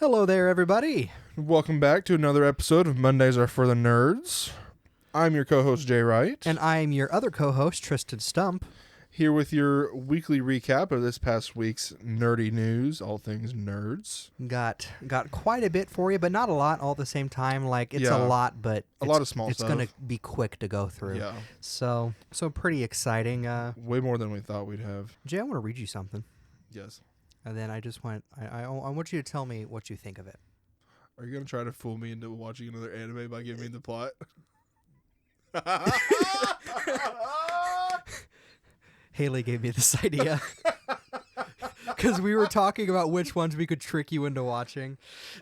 Hello there, everybody. Welcome back to another episode of Mondays Are for the Nerds. I'm your co-host, Jay Wright. And I'm your other co-host, Tristan Stump. Here with your weekly recap of this past week's nerdy news, all things nerds. Got quite a bit for you, but not a lot all at the same time. Like, it's a lot, but a lot of small it's stuff. going to be quick to go through. Yeah. So pretty exciting. Way more than we thought we'd have. Jay, I want to read you something. Yes. And then I just want, I want you to tell me what you think of it. Are you going to try to fool me into watching another anime by giving me the plot? Haley gave me this idea. Because we were talking about which ones we could trick you into watching.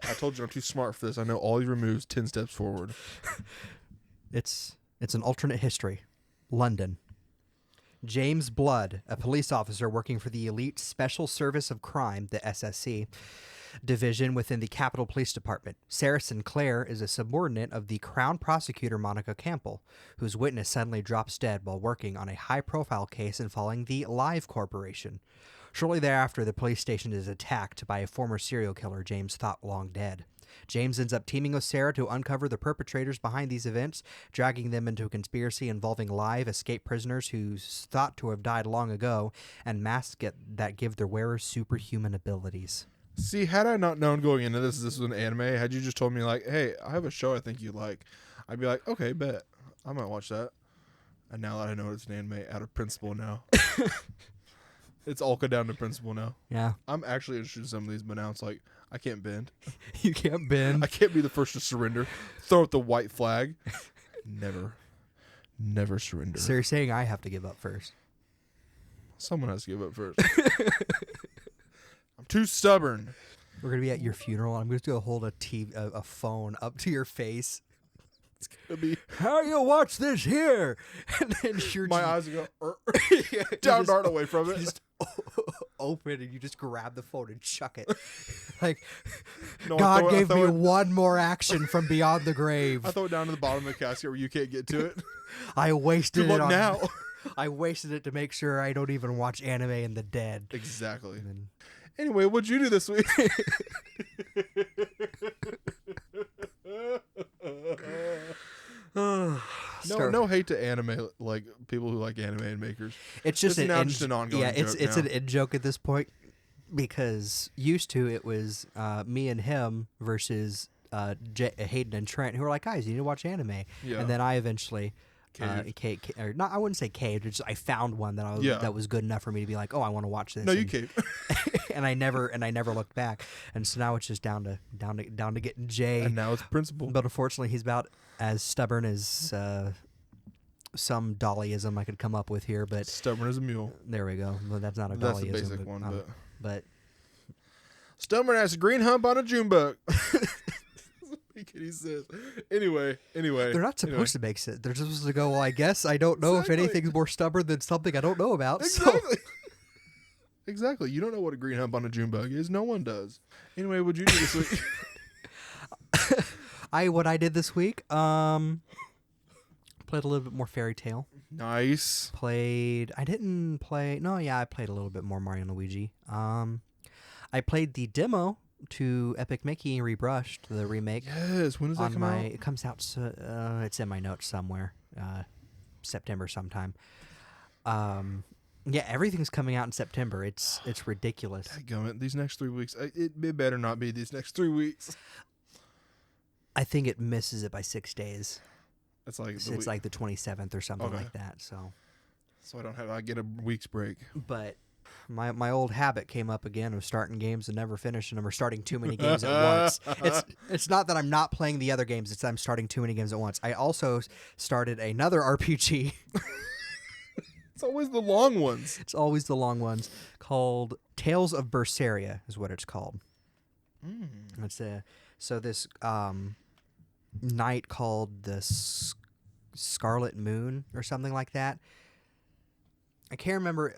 I told you I'm too smart for this. I know all your moves 10 steps forward. It's an alternate history. London. James Blood, a police officer working for the Elite Special Service of Crime, the SSC, division within the Capitol Police Department. Sarah Sinclair is a subordinate of the Crown Prosecutor Monica Campbell, whose witness suddenly drops dead while working on a high-profile case involving the Live Corporation. Shortly thereafter, the police station is attacked by a former serial killer James thought long dead. James ends up teaming with Sarah to uncover the perpetrators behind these events, dragging them into a conspiracy involving live escaped prisoners who's thought to have died long ago, and masks that give their wearers superhuman abilities. See, had I not known going into this was an anime, had you just told me, like, hey, I have a show I think you like, I'd be like, okay, bet. I might watch that. And now that I know it's an anime, out of principle now. It's all go down to principle now. Yeah. I'm actually interested in some of these, but now it's like, I can't bend. You can't bend. I can't be the first to surrender. Throw out the white flag. Never surrender. So you're saying I have to give up first? Someone has to give up first. I'm too stubborn. We're going to be at your funeral. I'm just going to hold a phone up to your face. It's going to be... How you watch this here? And then my eyes will go down dart away from it. You just open and you just grab the phone and chuck it. Like, no, God gave me one more action from beyond the grave. I throw it down to the bottom of the casket where you can't get to it. I wasted Good luck now. I wasted it to make sure I don't even watch anime in the dead. Exactly. Anyway, what'd you do this week? No hate to anime, like people who like anime and makers. It's just an ongoing joke. It's an in joke at this point, because used to it was me and him versus Hayden and Trent, who were like, guys, you need to watch anime. Yeah. And then I eventually or not, I wouldn't say caved. Just I found one that was good enough for me to be like, oh, I want to watch this. No, you caved. and I never looked back. And so now it's just down to getting Jay. And now it's principle. But unfortunately, he's about as stubborn as some dollyism I could come up with here. But stubborn as a mule. There we go. Well, that's not a dollyism. That's the basic one, but stubborn as a green hump on a June bug. He says. Anyway. They're not supposed to make sense. They're supposed to go, well, I guess I don't know if anything's more stubborn than something I don't know about. Exactly. So. Exactly. You don't know what a green hump on a June bug is. No one does. Anyway, what'd you do this week? What I did this week, played a little bit more Fairy Tail. Nice. I played a little bit more Mario and Luigi. I played the demo to Epic Mickey Rebrushed, the remake. Yes, when does that come out? It comes out, it's in my notes somewhere, September sometime. Yeah, everything's coming out in September. It's ridiculous. Dadgummit, these next 3 weeks, it better not be these next 3 weeks. I think it misses it by 6 days. It's like like the 27th or something like that. So I get a week's break. But my old habit came up again of starting games and never finishing them, or starting too many games at once. It's not that I'm not playing the other games, it's that I'm starting too many games at once. I also started another RPG. It's always the long ones. It's always the long ones. Called Tales of Berseria is what it's called. It's so this night called the Scarlet Moon or something like that. I can't remember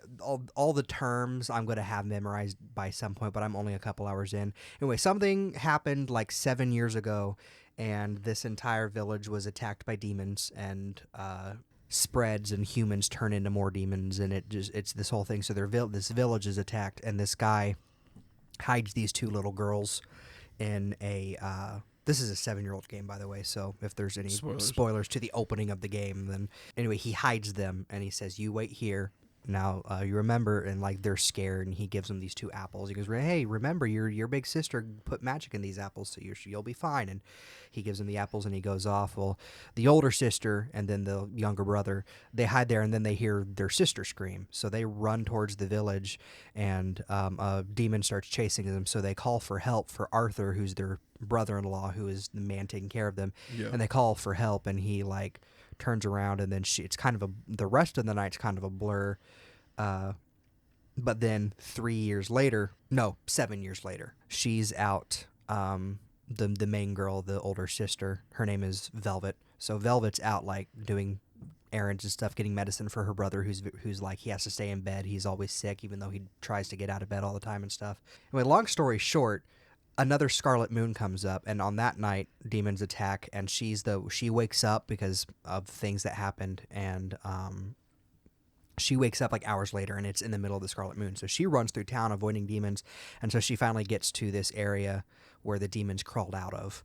all the terms I'm going to have memorized by some point, but I'm only a couple hours in. Anyway, something happened like 7 years ago, and this entire village was attacked by demons, and spreads, and humans turn into more demons, and it's this whole thing. So this village is attacked, and this guy hides these two little girls in a. This is a 7-year-old game, by the way. So if there's any spoilers to the opening of the game, then anyway, he hides them and he says, "You wait here." Now you remember, and like they're scared, and he gives them these 2 apples. He goes, "Hey, remember your big sister put magic in these apples, so you'll be fine." And he gives them the apples, and he goes off. Well, the older sister and then the younger brother, they hide there, and then they hear their sister scream, so they run towards the village, and a demon starts chasing them. So they call for help for Arthur, who's their brother-in-law, who is the man taking care of them, and they call for help, and he like turns around, and then it's kind of the rest of the night's kind of a blur. But then 7 years later, she's out. The main girl, the older sister, her name is Velvet. So Velvet's out like doing errands and stuff, getting medicine for her brother, who's like he has to stay in bed. He's always sick, even though he tries to get out of bed all the time and stuff. Anyway, long story short, another scarlet moon comes up, and on that night demons attack, and she wakes up because of things that happened, and she wakes up like hours later, and it's in the middle of the scarlet moon. So she runs through town avoiding demons, and so she finally gets to this area where the demons crawled out of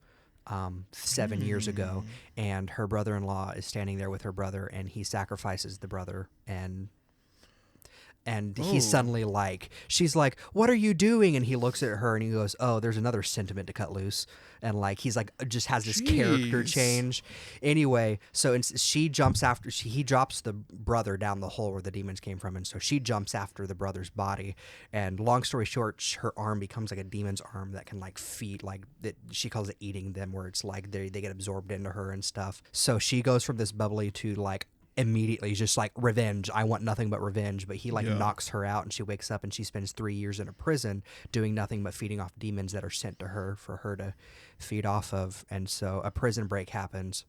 7 years ago, and her brother-in-law is standing there with her brother, and he sacrifices the brother, and he's suddenly like, she's like, "What are you doing?" And he looks at her and he goes, "Oh, there's another sentiment to cut loose." And like, he's like, just has this character change. Anyway, so she jumps after, he drops the brother down the hole where the demons came from. And so she jumps after the brother's body. And long story short, her arm becomes like a demon's arm that can like feed, like that she calls it eating them, where it's like they get absorbed into her and stuff. So she goes from this bubbly to like, immediately just like revenge. I want nothing but revenge. But he like knocks her out, and she wakes up, and she spends 3 years in a prison doing nothing but feeding off demons that are sent to her for her to feed off of. And so a prison break happens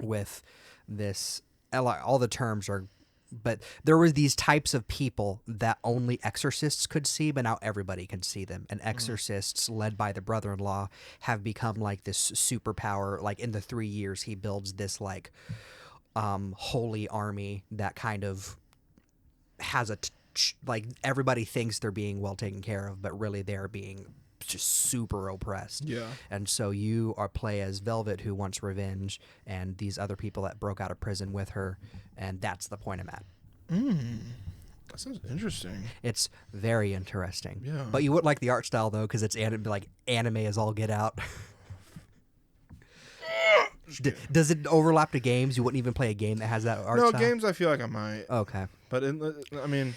with this. All the terms are, but there were these types of people that only exorcists could see, but now everybody can see them. And exorcists led by the brother-in-law have become like this superpower. Like in the 3 years, he builds this like holy army that kind of has like everybody thinks they're being well taken care of, but really they're being just super oppressed. Yeah. And so you play as Velvet, who wants revenge, and these other people that broke out of prison with her, and that's the point I'm at. That sounds interesting. It's very interesting. Yeah. But you wouldn't like the art style though, because it's like anime as all get out. Does it overlap to games? You wouldn't even play a game that has that art style? No, games I feel like I might. Okay. But I mean...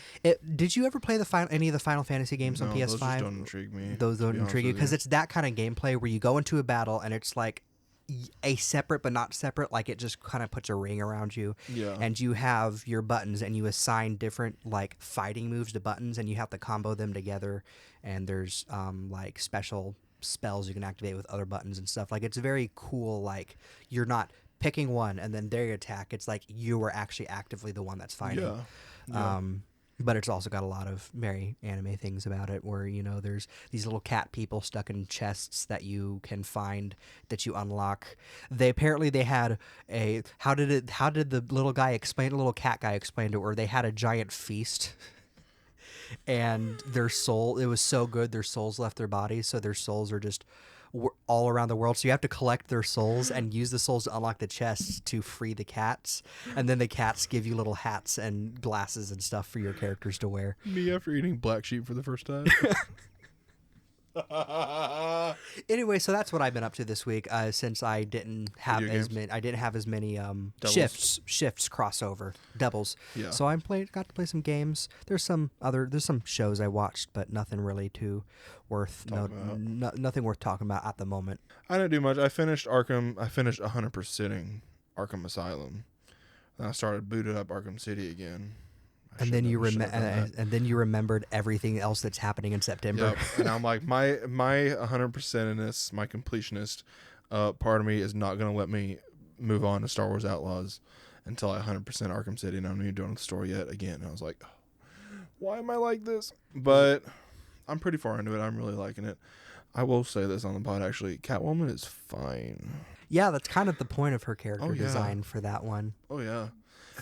did you ever play any of the Final Fantasy games on PS5? Those just don't intrigue me. Those don't intrigue you? Because it's that kind of gameplay where you go into a battle and it's like a separate but not separate, like it just kind of puts a ring around you. Yeah. And you have your buttons and you assign different like fighting moves to buttons and you have to combo them together. And there's like special spells you can activate with other buttons and stuff. Like it's very cool. Like you're not picking one and then they attack. It's like you are actually actively the one that's fighting. Yeah. But it's also got a lot of very anime things about it where, you know, there's these little cat people stuck in chests that you can find that you unlock. They had how did the little cat guy explain to her? They had a giant feast. And it was so good, their souls left their bodies, so their souls are just all around the world. So you have to collect their souls and use the souls to unlock the chests to free the cats. And then the cats give you little hats and glasses and stuff for your characters to wear. Me after eating black sheep for the first time. Anyway, so that's what I've been up to this week. Since I didn't have as many shifts crossover doubles. Yeah. So got to play some games. There's some shows I watched, but nothing really nothing worth talking about at the moment. I didn't do much. I finished Arkham. I finished 100%ing Arkham Asylum. Then I started booted up Arkham City again. And then you remembered everything else that's happening in September. Yep. And I'm like, my 100%ness, my completionist part of me is not going to let me move on to Star Wars Outlaws until I 100% Arkham City, and I'm not even doing the story yet again. And I was like, why am I like this? But I'm pretty far into it. I'm really liking it. I will say this on the pod, actually. Catwoman is fine. Yeah, that's kind of the point of her character design for that one. Oh, yeah.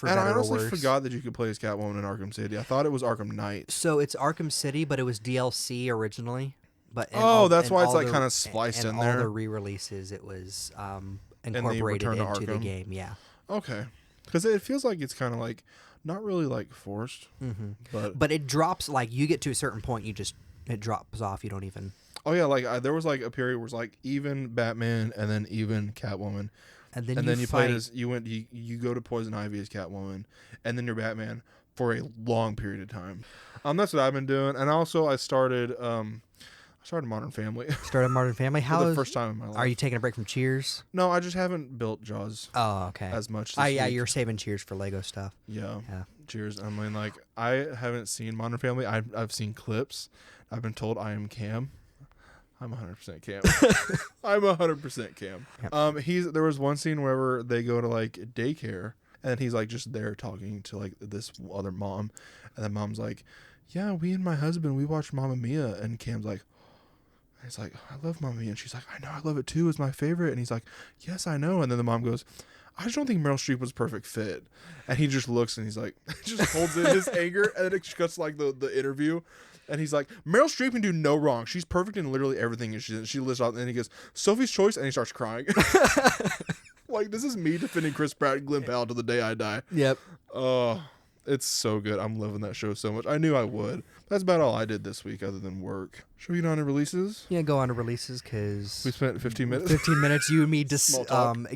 And I honestly forgot that you could play as Catwoman in Arkham City. I thought it was Arkham Knight. So it's Arkham City, but it was DLC originally but that's why it's like kind of spliced in all there. the re-releases, it was the incorporated Return to into the Arkham. game. Yeah. Okay, because it feels like it's kind of like not really like forced, But it drops, like, you get to a certain point, it drops off. You don't even. Oh yeah, like there was like a period where it was like even Batman and then even Catwoman, And then you played as you go to Poison Ivy as Catwoman, and then you're Batman for a long period of time. That's what I've been doing, and also I started Modern Family. Started Modern Family. For the first time in my life. Are you taking a break from Cheers? No, I just haven't built Jaws. Oh, okay. As much. Yeah, week. you're saving Cheers for Lego stuff. Yeah. Cheers. I mean, like, I haven't seen Modern Family. I've seen clips. I've been told I am Cam. I'm 100% Cam. I'm 100% Cam. Yep. There was one scene where they go to like daycare, and he's like just there talking to like this other mom, and the mom's like, "Yeah, we and my husband, we watched Mamma Mia," and Cam's like. He's like, "I love Mamma Mia," and she's like, "I know, I love it too. It's my favorite." And he's like, "Yes, I know." And then the mom goes, "I just don't think Meryl Streep was a perfect fit." And he just looks and he's like, just holds in his anger, and then it cuts like the interview, and he's like, "Meryl Streep can do no wrong. She's perfect in literally everything." And she lists out, and then he goes, "Sophie's Choice," and he starts crying. Like, this is me defending Chris Pratt and Glenn Powell to the day I die. Yep. Oh, it's so good. I'm loving that show so much. I knew I would. That's about all I did this week other than work. Should we get on to releases? Yeah, go on to releases, because we spent 15 minutes. 15 minutes, you and me just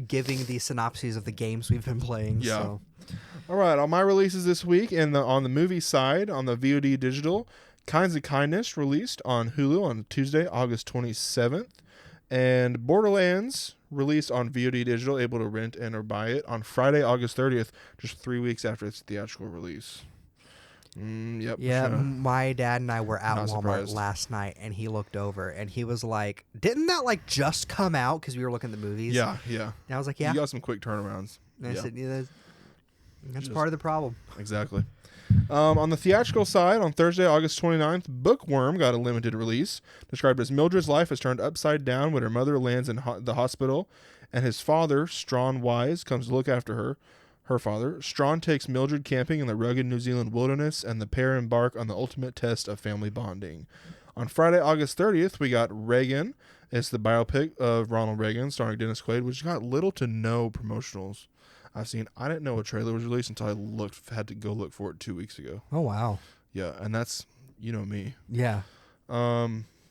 giving the synopses of the games we've been playing. Yeah. So. All right, on my releases this week, on the movie side, on the VOD digital, Kinds of Kindness released on Hulu on Tuesday, August 27th. And Borderlands released on VOD digital, able to rent and or buy it on Friday, August 30th, just 3 weeks after its theatrical release. Yep. Yeah, my dad and I were at Walmart surprised. last night, and he looked over, and he was like, "Didn't that like just come out?" Because we were looking at the movies. Yeah. And I was like, "Yeah." You got some quick turnarounds. And I said, "Yeah, that's part of the problem." Exactly. On the theatrical side, on Thursday, August 29th, Bookworm got a limited release, described as Mildred's life is turned upside down when her mother lands in the hospital, and his father, Strawn Wise, comes to look after her father. Strawn takes Mildred camping in the rugged New Zealand wilderness, and the pair embark on the ultimate test of family bonding. On Friday, August 30th, we got Reagan. It's the biopic of Ronald Reagan, starring Dennis Quaid, which got little to no promotionals I've seen. I didn't know a trailer was released until I had to go look for it 2 weeks ago. Oh, wow. Yeah, and that's, you know me. Yeah. I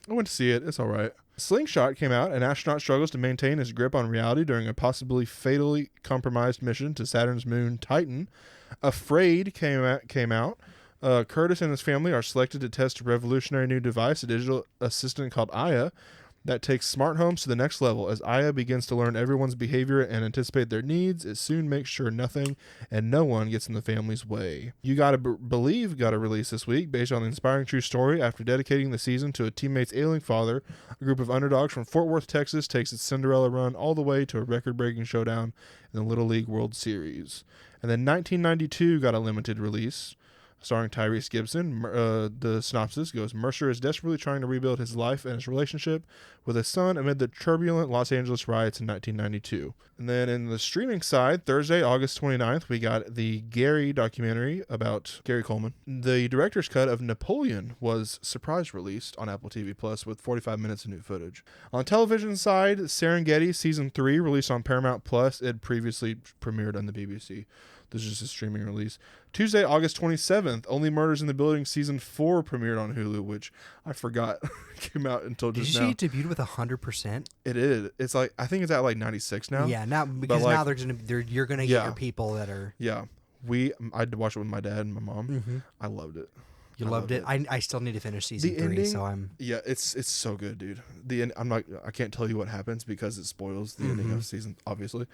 went to see it. It's all right. Slingshot came out. An astronaut struggles to maintain his grip on reality during a possibly fatally compromised mission to Saturn's moon Titan. Afraid came out. Curtis and his family are selected to test a revolutionary new device, a digital assistant called Aya, that takes smart homes to the next level. As Aya begins to learn everyone's behavior and anticipate their needs, it soon makes sure nothing and no one gets in the family's way. You Gotta Believe got a release this week based on the inspiring true story. After dedicating the season to a teammate's ailing father, a group of underdogs from Fort Worth, Texas takes its Cinderella run all the way to a record-breaking showdown in the Little League World Series. And then 1992 got a limited release, starring Tyrese Gibson. The synopsis goes, Mercer is desperately trying to rebuild his life and his relationship with his son amid the turbulent Los Angeles riots in 1992. And then in the streaming side, Thursday, August 29th, we got the Gary documentary about Gary Coleman. The director's cut of Napoleon was surprise released on Apple TV Plus with 45 minutes of new footage. On television side, Serengeti Season 3 released on Paramount Plus. It previously premiered on the BBC. This is just a streaming release. Tuesday, August 27th, Only Murders in the Building Season 4 premiered on Hulu, which I forgot came out until just now. Did she debut with 100%? It is. It's like, I think it's at like 96 now. Yeah, now because like, now you're gonna get your people that are. Yeah, I had to watch it with my dad and my mom. Mm-hmm. I loved it. You loved it. I still need to finish season 3, ending, so I'm. Yeah, it's so good, dude. The end. I can't tell you what happens because it spoils the ending of season, obviously.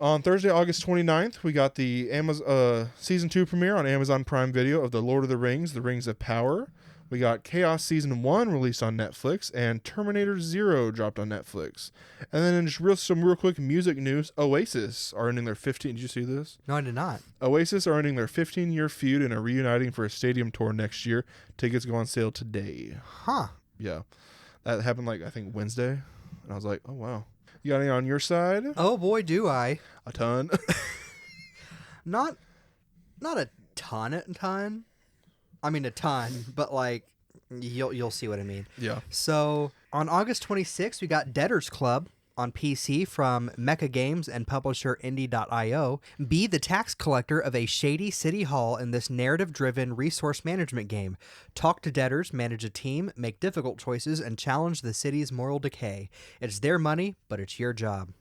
On Thursday, August 29th, we got the Season 2 premiere on Amazon Prime Video of The Lord of the Rings, The Rings of Power. We got Chaos Season 1 released on Netflix, and Terminator 0 dropped on Netflix. And then in just some real quick music news, Oasis are ending their 15... Did you see this? No, I did not. Oasis are ending their 15-year feud and are reuniting for a stadium tour next year. Tickets go on sale today. Huh. Yeah. That happened, I think Wednesday. And I was like, oh, wow. You got any on your side? Oh boy, do I! A ton. Not a ton. I mean a ton, but You'll see what I mean. Yeah. So on August 26th, we got Debtors Club on PC from Mecha Games and publisher Indie.io. Be the tax collector of a shady city hall in this narrative-driven resource management game. Talk to debtors, manage a team, make difficult choices, and challenge the city's moral decay. It's their money, but it's your job.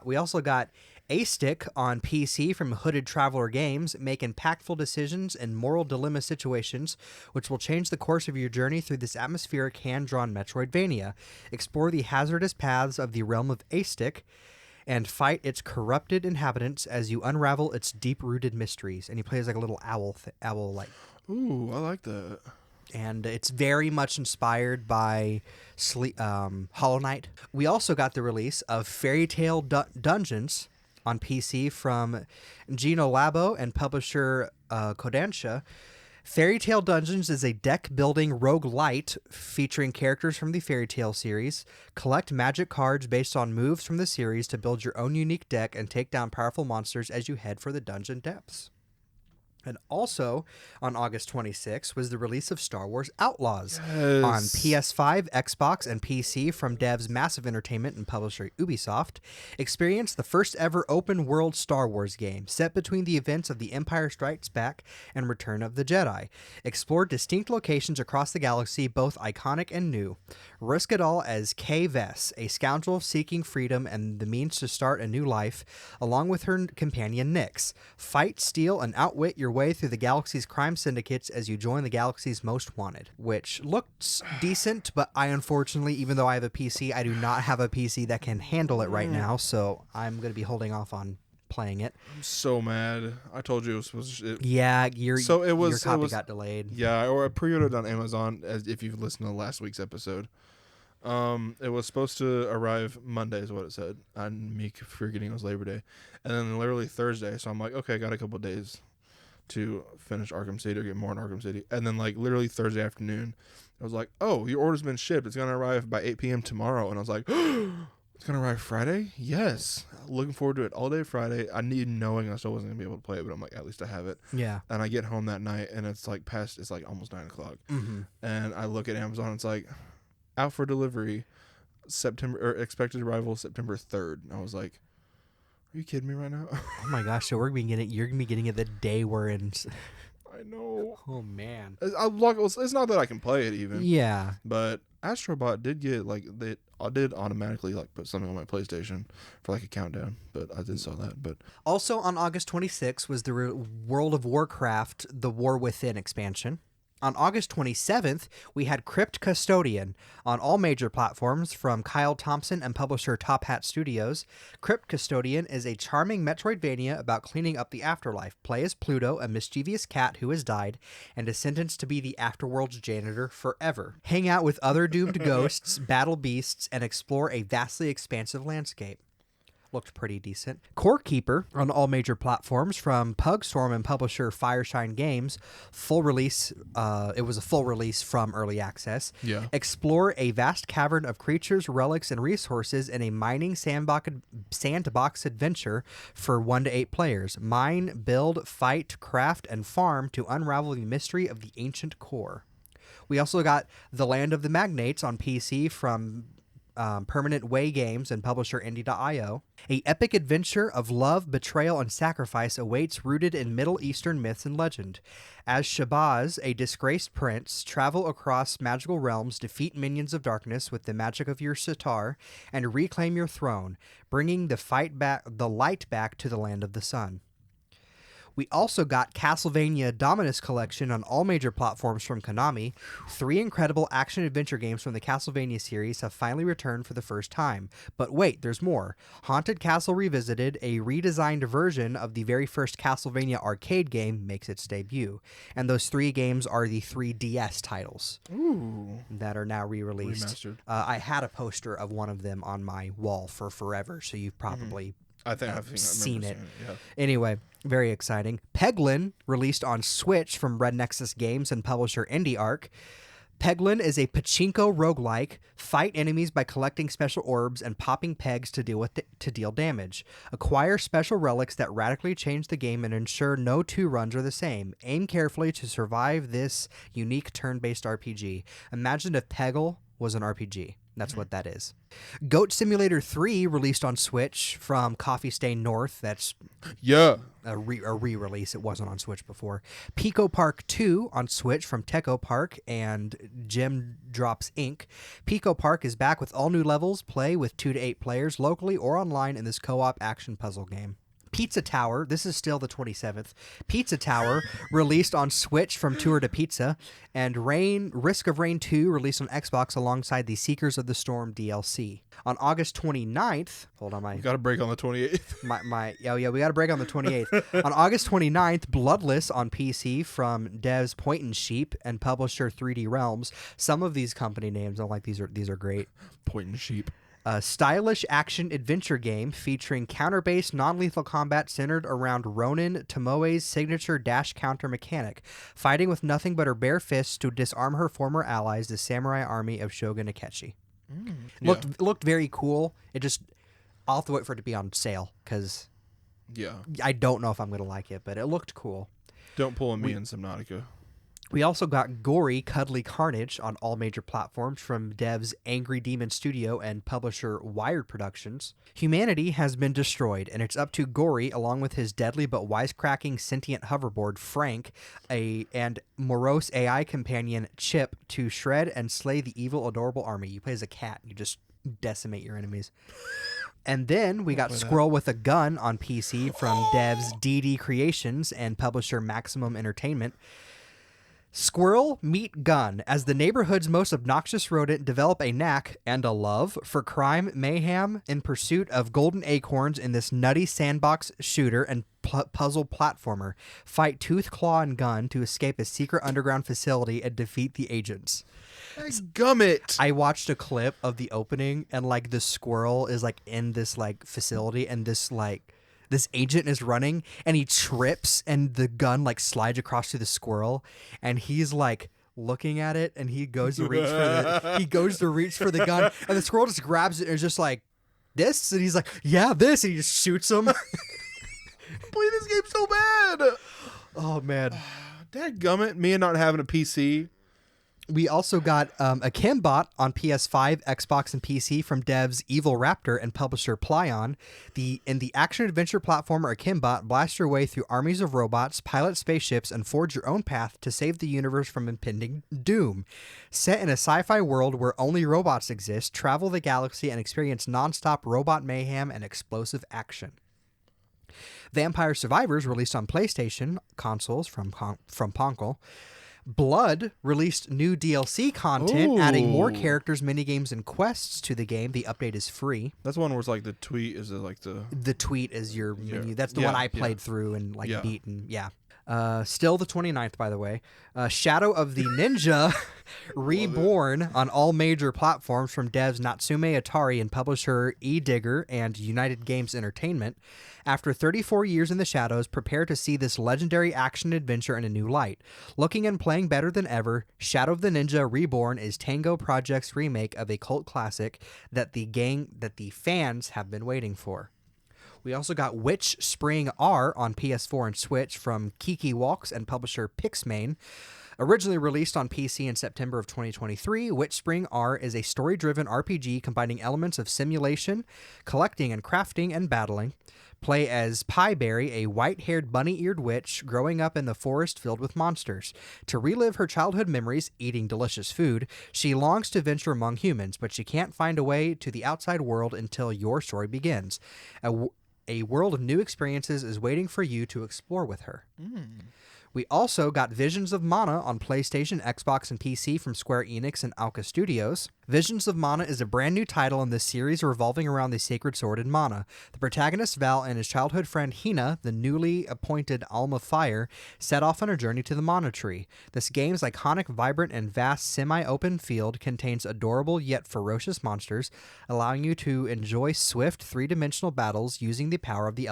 We also got A Stick on PC from Hooded Traveler Games. Make impactful decisions in moral dilemma situations, which will change the course of your journey through this atmospheric hand-drawn Metroidvania. Explore the hazardous paths of the realm of A Stick and fight its corrupted inhabitants as you unravel its deep-rooted mysteries. And he plays like a little owl like. Ooh, I like that. And it's very much inspired by Hollow Knight. We also got the release of Fairy Tale Dungeons on PC from Gino Labo and publisher Kodansha. Fairy Tale Dungeons is a deck-building roguelite featuring characters from the Fairy Tale series. Collect magic cards based on moves from the series to build your own unique deck and take down powerful monsters as you head for the dungeon depths. And also, on August 26th, was the release of Star Wars Outlaws on PS5, Xbox, and PC from devs Massive Entertainment and publisher Ubisoft. Experience the first ever open-world Star Wars game, set between the events of The Empire Strikes Back and Return of the Jedi. Explore distinct locations across the galaxy, both iconic and new. Risk it all as Kay Vess, a scoundrel seeking freedom and the means to start a new life, along with her companion Nyx. Fight, steal, and outwit your way through the galaxy's crime syndicates as you join the galaxy's most wanted, which looks decent, but I unfortunately, even though I have a PC, I do not have a PC that can handle it right now, so I'm going to be holding off on playing it. I'm so mad. I told you it was supposed to. Yeah, your copy got delayed. Yeah, or I pre-ordered on Amazon, as if you've listened to last week's episode. It was supposed to arrive Monday, is what it said. And me forgetting it was Labor Day, and then literally Thursday. So I'm like, okay, I got a couple days to finish Arkham City or get more in Arkham City. And then like literally Thursday afternoon, I was like, oh, your order's been shipped. It's gonna arrive by 8 p.m. tomorrow. And I was like, it's gonna arrive Friday? Yes. Looking forward to it all day Friday. I need knowing I still wasn't gonna be able to play it, but I'm like, at least I have it. Yeah. And I get home that night and it's like almost 9 o'clock. Mm-hmm. And I look at Amazon, it's like out for delivery September, or expected arrival September 3rd. And I was like, are you kidding me right now? Oh my gosh! So you're gonna be getting it the day we're in. I know. Oh man. It's not that I can play it even. Yeah. But Astrobot did get I did automatically like put something on my PlayStation for like a countdown. But I did saw that. But also on August 26th was the World of Warcraft: The War Within expansion. On August 27th, we had Crypt Custodian on all major platforms from Kyle Thompson and publisher Top Hat Studios. Crypt Custodian is a charming Metroidvania about cleaning up the afterlife. Play as Pluto, a mischievous cat who has died and is sentenced to be the afterworld's janitor forever. Hang out with other doomed ghosts, battle beasts, and explore a vastly expansive landscape. Looked pretty decent. Core Keeper on all major platforms from Pugstorm and publisher Fireshine Games. Full release. It was a full release from early access. Yeah. Explore a vast cavern of creatures, relics, and resources in a mining sandbox adventure for 1 to 8 players. Mine, build, fight, craft, and farm to unravel the mystery of the ancient core. We also got The Land of the Magnates on PC from Permanent Way Games and publisher Indie.io. A epic adventure of love, betrayal, and sacrifice awaits, rooted in Middle Eastern myths and legend. As Shabazz, a disgraced prince, travel across magical realms, defeat minions of darkness with the magic of your sitar, and reclaim your throne, bringing the light back to the land of the sun. We also got Castlevania Dominus Collection on all major platforms from Konami. 3 incredible action-adventure games from the Castlevania series have finally returned for the first time. But wait, there's more. Haunted Castle Revisited, a redesigned version of the very first Castlevania arcade game, makes its debut. And those 3 games are the 3 DS titles. Ooh. That are now re-released. Remastered. I had a poster of one of them on my wall for forever, so you've probably... I think I've seen it. Yeah. Anyway, very exciting. Peglin, released on Switch from Red Nexus Games and publisher IndieArc. Peglin is a pachinko roguelike. Fight enemies by collecting special orbs and popping pegs to deal damage. Acquire special relics that radically change the game and ensure no two runs are the same. Aim carefully to survive this unique turn-based RPG. Imagine if Peggle was an RPG. That's what that is. Goat Simulator 3 released on Switch from Coffee Stain North. That's a re-release. It wasn't on Switch before. Pico Park 2 on Switch from Techo Park and Gem Drops Inc. Pico Park is back with all new levels. Play with 2 to 8 players locally or online in this co-op action puzzle game. Pizza Tower, this is still the 27th. Pizza Tower released on Switch from Tour de Pizza, and Risk of Rain 2 released on Xbox alongside the Seekers of the Storm DLC. On August 29th, hold on, We got a break on the 28th. we got a break on the 28th. On August 29th, Bloodless on PC from devs Point and Sheep and publisher 3D Realms. Some of these company names, I like these are great. Point and Sheep. A stylish action-adventure game featuring counter-based non-lethal combat centered around Ronin Tomoe's signature dash counter mechanic, fighting with nothing but her bare fists to disarm her former allies, the samurai army of Shogun Akechi. Looked very cool. I'll have to wait for it to be on sale, because I don't know if I'm going to like it, but it looked cool. Don't pull a me in Subnautica. We also got gory, cuddly carnage on all major platforms from devs Angry Demon Studio and publisher Wired Productions. Humanity has been destroyed, and it's up to Gory, along with his deadly but wisecracking sentient hoverboard, Frank, and morose AI companion, Chip, to shred and slay the evil, adorable army. You play as a cat. You just decimate your enemies. And then we got Squirrel with a Gun on PC from devs DD Creations and publisher Maximum Entertainment. Squirrel meet Gun. As the neighborhood's most obnoxious rodent, develop a knack and a love for crime, mayhem, in pursuit of golden acorns in this nutty sandbox shooter and puzzle platformer. Fight tooth, claw, and gun to escape a secret underground facility and defeat the agents. Gummit! I watched a clip of the opening, and like the squirrel is like in this like facility, and this agent is running, and he trips, and the gun like slides across to the squirrel, and he's like looking at it, and he goes to reach for the gun, and the squirrel just grabs it and is just like, this, and he's like, yeah, this, and he just shoots him. Play this game so bad. Oh man, dadgummit, me and not having a PC. We also got a Kimbot on PS5, Xbox, and PC from devs Evil Raptor and publisher Plyon. In the action-adventure platformer Akimbot, blast your way through armies of robots, pilot spaceships, and forge your own path to save the universe from impending doom. Set in a sci-fi world where only robots exist, travel the galaxy and experience non-stop robot mayhem and explosive action. Vampire Survivors released on PlayStation consoles from Ponkel. Blood released new DLC content, adding more characters, minigames, and quests to the game. The update is free. That's one where it's like the tweet is like the... The tweet is your menu. That's the one I played through and beat. And still the 29th, by the way. Shadow of the Ninja Reborn on all major platforms from devs Natsume Atari and publisher eDigger and United Games Entertainment. After 34 years in the shadows, prepare to see this legendary action-adventure in a new light. Looking and playing better than ever, Shadow of the Ninja Reborn is Tango Project's remake of a cult classic that the fans have been waiting for. We also got Witch Spring R on PS4 and Switch from Kiki Walks and publisher Pixmane. Originally released on PC in September of 2023, Witch Spring R is a story-driven RPG combining elements of simulation, collecting and crafting, and battling. Play as Pieberry, a white-haired, bunny-eared witch growing up in the forest filled with monsters. To relive her childhood memories, eating delicious food, she longs to venture among humans, but she can't find a way to the outside world until your story begins. A world of new experiences is waiting for you to explore with her. We also got Visions of Mana on PlayStation, Xbox, and PC from Square Enix and Alka Studios. Visions of Mana is a brand new title in this series revolving around the sacred sword in Mana. The protagonist Val and his childhood friend Hina, the newly appointed Alma Fire, set off on a journey to the Mana Tree. This game's iconic, vibrant, and vast semi-open field contains adorable yet ferocious monsters, allowing you to enjoy swift, three-dimensional battles using the power of the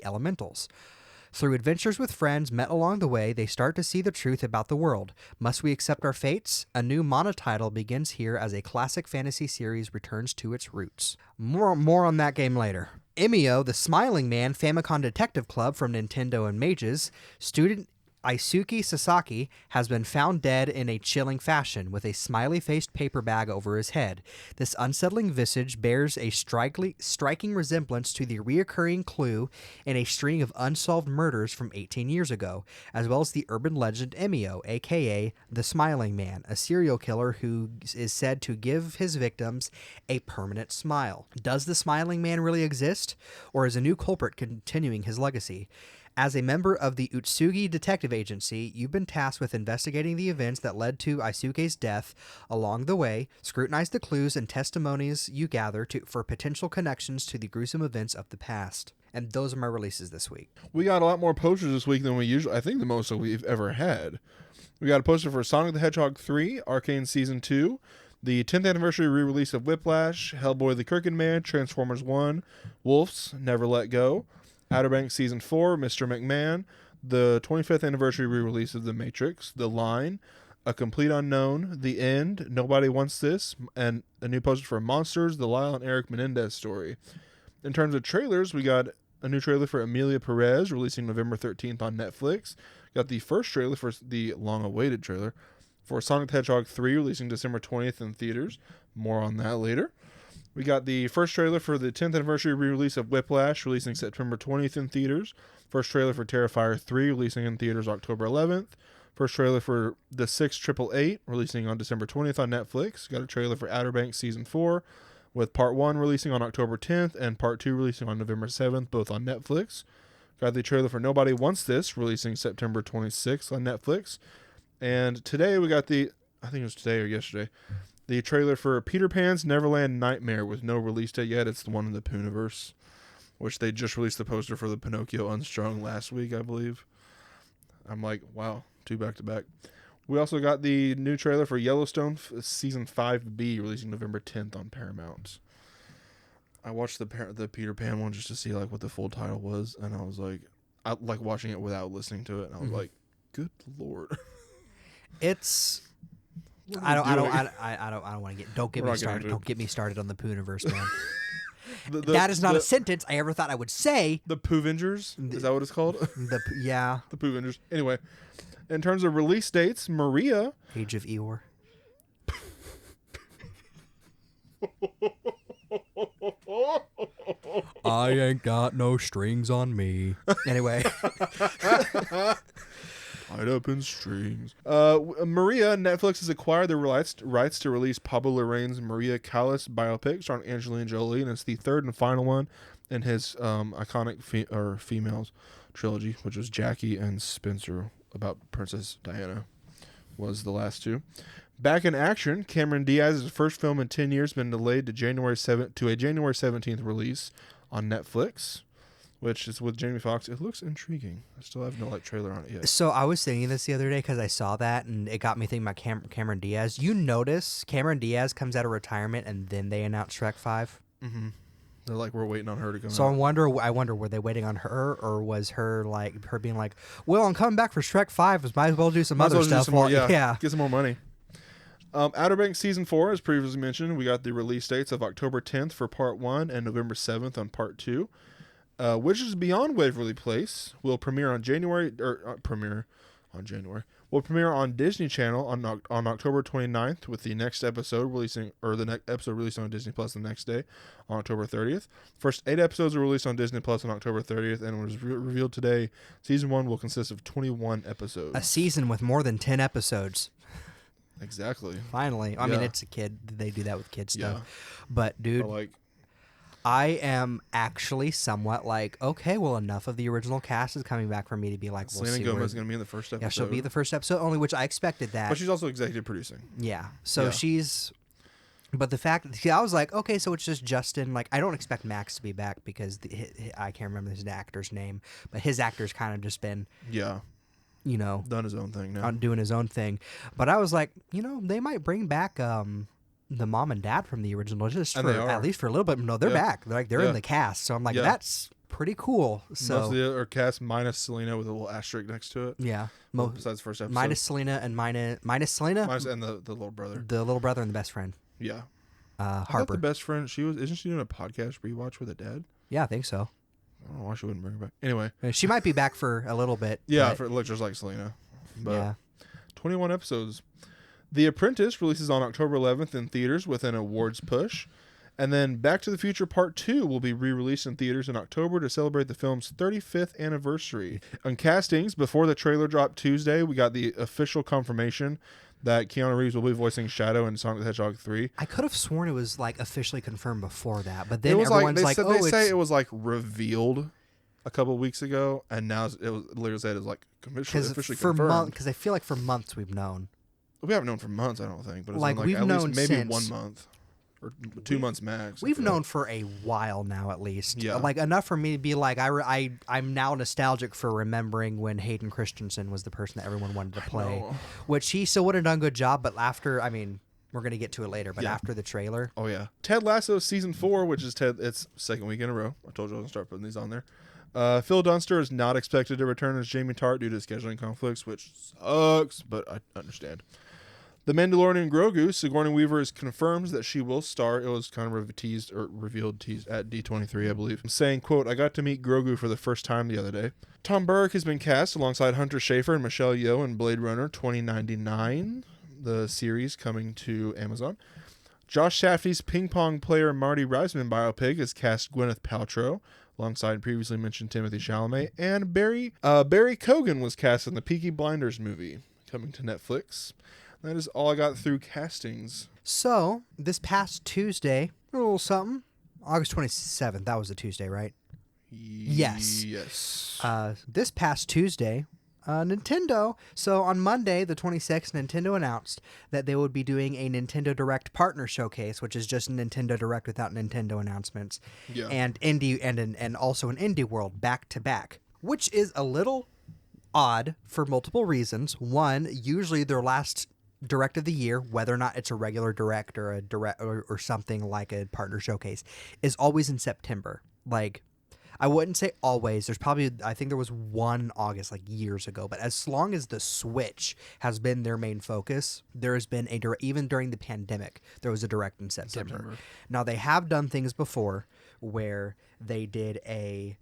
elementals. Through adventures with friends met along the way, they start to see the truth about the world. Must we accept our fates? A new monotitle begins here as a classic fantasy series returns to its roots. More on that game later. Emio, the Smiling Man Famicom Detective Club from Nintendo and Mages, student Isuki Sasaki has been found dead in a chilling fashion, with a smiley-faced paper bag over his head. This unsettling visage bears a striking resemblance to the reoccurring clue in a string of unsolved murders from 18 years ago, as well as the urban legend Emio, aka the Smiling Man, a serial killer who is said to give his victims a permanent smile. Does the Smiling Man really exist, or is a new culprit continuing his legacy? As a member of the Utsugi Detective Agency, you've been tasked with investigating the events that led to Isuke's death. Along the way, scrutinize the clues and testimonies you gather for potential connections to the gruesome events of the past. And those are my releases this week. We got a lot more posters this week than we usually, I think the most that we've ever had. We got a poster for Sonic the Hedgehog 3, Arcane Season 2, the 10th anniversary re-release of Whiplash, Hellboy the Crooked Man, Transformers 1, Wolves, Never Let Go, Outer Banks Season 4, Mr. McMahon, the 25th anniversary re-release of The Matrix, The Line, A Complete Unknown, The End, Nobody Wants This, and a new poster for Monsters, the Lyle and Eric Menendez story. In terms of trailers, we got a new trailer for Emilia Perez, releasing November 13th on Netflix. Got the first trailer for the long-awaited trailer for Sonic the Hedgehog 3, releasing December 20th in theaters. More on that later. We got the first trailer for the 10th anniversary re-release of Whiplash, releasing September 20th in theaters. First trailer for Terrifier 3, releasing in theaters October 11th. First trailer for The 688, releasing on December 20th on Netflix. Got a trailer for Outer Banks Season 4, with Part 1 releasing on October 10th and Part 2 releasing on November 7th, both on Netflix. Got the trailer for Nobody Wants This, releasing September 26th on Netflix. And today we got I think it was today or yesterday, the trailer for Peter Pan's Neverland Nightmare with no release date yet. It's the one in the Pooniverse, which they just released the poster for the Pinocchio Unstrung last week, I believe. I'm like, wow, 2 back-to-back. We also got the new trailer for Yellowstone Season 5B, releasing November 10th on Paramount. I watched the Peter Pan one just to see like what the full title was, and I was like, I like watching it without listening to it, and I was like, good Lord. It's... I don't want to get. Don't get me started. Don't get me started on the Pooniverse, man. That is not a sentence I ever thought I would say. The Poovengers? Is that what it's called? Yeah. The Poovengers. Anyway, in terms of release dates, Maria. Age of Eeyore. I ain't got no strings on me. Anyway. Tied up in strings. Maria, Netflix has acquired the rights to release Pablo Larraín's Maria Callas biopic starring Angelina Jolie, and it's the third and final one in his iconic females trilogy, which was Jackie and Spencer about Princess Diana, was the last two. Back in action, Cameron Diaz's first film in 10 years has been delayed to a January 17th release on Netflix, which is with Jamie Foxx. It looks intriguing. I still have no trailer on it yet. So I was thinking this the other day because I saw that, and it got me thinking about Cameron Diaz. You notice Cameron Diaz comes out of retirement, and then they announce Shrek 5? Mm-hmm. They're like, we're waiting on her to come out. So I wonder, were they waiting on her, or was her being like, well, I'm coming back for Shrek 5. Might as well do some other stuff. Yeah, get some more money. Outer Banks Season 4, as previously mentioned, we got the release dates of October 10th for Part 1 and November 7th on Part 2. Witches Beyond Waverly Place will premiere on will premiere on Disney Channel on October 29th, with the next episode releasing on Disney Plus the next day on October 30th. First 8 episodes are released on Disney Plus on October 30th, and it was revealed today. Season 1 will consist of 21 episodes. A season with more than 10 episodes. Exactly. Finally. I mean, it's a kid. They do that with kids stuff. Yeah. But, dude, I am actually somewhat like, okay, well, enough of the original cast is coming back for me to be like, Selena Gomez is going to be in the first episode. Yeah, she'll be the first episode only, which I expected that. But she's also executive producing. Yeah. So she's... But the fact... I was like, okay, so it's just Justin. Like, I don't expect Max to be back because I can't remember his actor's name. But his actor's kind of just been... Yeah. You know... Done his own thing now. Doing his own thing. But I was like, they might bring back... the mom and dad from the original, at least for a little bit. No, they're back. They're in the cast. So I'm like, that's pretty cool. So Most of the other cast minus Selena with a little asterisk next to it. yeah, Besides the first episode. minus Selena and minus Selena, And the little brother. the little brother and the best friend. Yeah. I thought Harper. the best friend, isn't she doing a podcast rewatch with a dad? Yeah, I think so. I don't know why she wouldn't bring her back. Anyway. She might be back for a little bit. Yeah, but, for look just like Selena. But yeah. 21 episodes. The Apprentice releases on October 11th in theaters with an awards push. And then Back to the Future Part 2 will be re-released in theaters in October to celebrate the film's 35th anniversary. On castings, before the trailer dropped Tuesday, we got the official confirmation that Keanu Reeves will be voicing Shadow in Sonic the Hedgehog 3. I could have sworn it was like officially confirmed before that, but then It was everyone's like, like, they say it was like revealed a couple of weeks ago, and now it was literally said it's like officially confirmed. Because I feel like for months we've known. We haven't known for months, I don't think, but it's Like, been we've at known least maybe since- 1 month or 2 months max. We've known for a while now, at least. Yeah. Like enough for me to be like, I'm now nostalgic for remembering when Hayden Christensen was the person that everyone wanted to play, know. which he still would have done a good job. But after, I mean, we're gonna get to it later. But Yeah. after the trailer, Oh yeah, Ted Lasso season 4, which is it's second week in a row. I told you I was gonna start putting these on there. Phil Dunster is not expected to return as Jamie Tart due to scheduling conflicts, which sucks, but I understand. The Mandalorian Grogu, Sigourney Weaver confirms that she will star. It was kind of revealed at D23, I believe, saying, quote, "I got to meet Grogu for the first time the other day." Tom Burke has been cast alongside Hunter Schafer and Michelle Yeoh in Blade Runner 2099, the series coming to Amazon. Josh Safdie's ping pong player Marty Reisman biopic has cast Gwyneth Paltrow alongside previously mentioned Timothy Chalamet, and Barry Keoghan was cast in the Peaky Blinders movie coming to Netflix. That is all I got through castings. so this past Tuesday, a little something, August 27th. That was a Tuesday, right? Yes. Yes. This past Tuesday, Nintendo. So on Monday, the 26th, Nintendo announced that they would be doing a Nintendo Direct partner showcase, which is just Nintendo Direct without Nintendo announcements, Yeah. and and also an Indie World back to back, which is a little odd for multiple reasons. One, usually their last Direct of the year, whether or not it's a regular Direct or a Direct or something like a partner showcase, is always in September. Like, I wouldn't say always. There's probably, I think there was one August like years ago, but as long as the Switch has been their main focus, there has been a direct, even during the pandemic, there was a Direct in September. Now they have done things before where they did a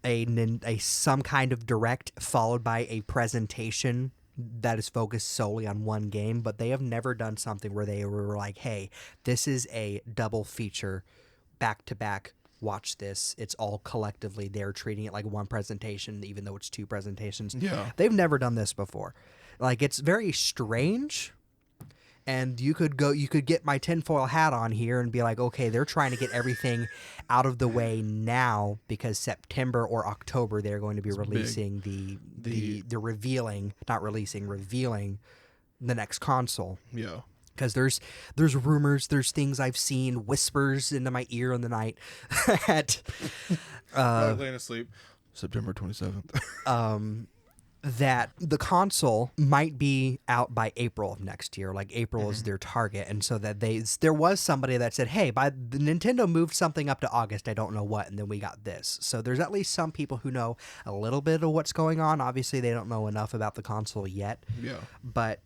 some kind of Direct followed by a presentation that is focused solely on one game, but they have never done something where they were like, hey, this is a double feature back to back. Watch this. It's all collectively. They're treating it like one presentation, even though it's two presentations. Yeah. They've never done this before. Like, it's very strange. And you could get my tinfoil hat on here and be like, okay, they're trying to get everything out of the way now because September or October they're going to be releasing revealing the next console. Yeah. Because there's rumors, there's things I've seen, whispers into my ear in the night at Laying asleep. September 27th. that the console might be out by April of next year. Like April is their target, and so that there was somebody that said, "Hey, by the Nintendo moved something up to August. I don't know what," and then we got this. So there's at least some people who know a little bit of what's going on. Obviously, they don't know enough about the console yet. Yeah. But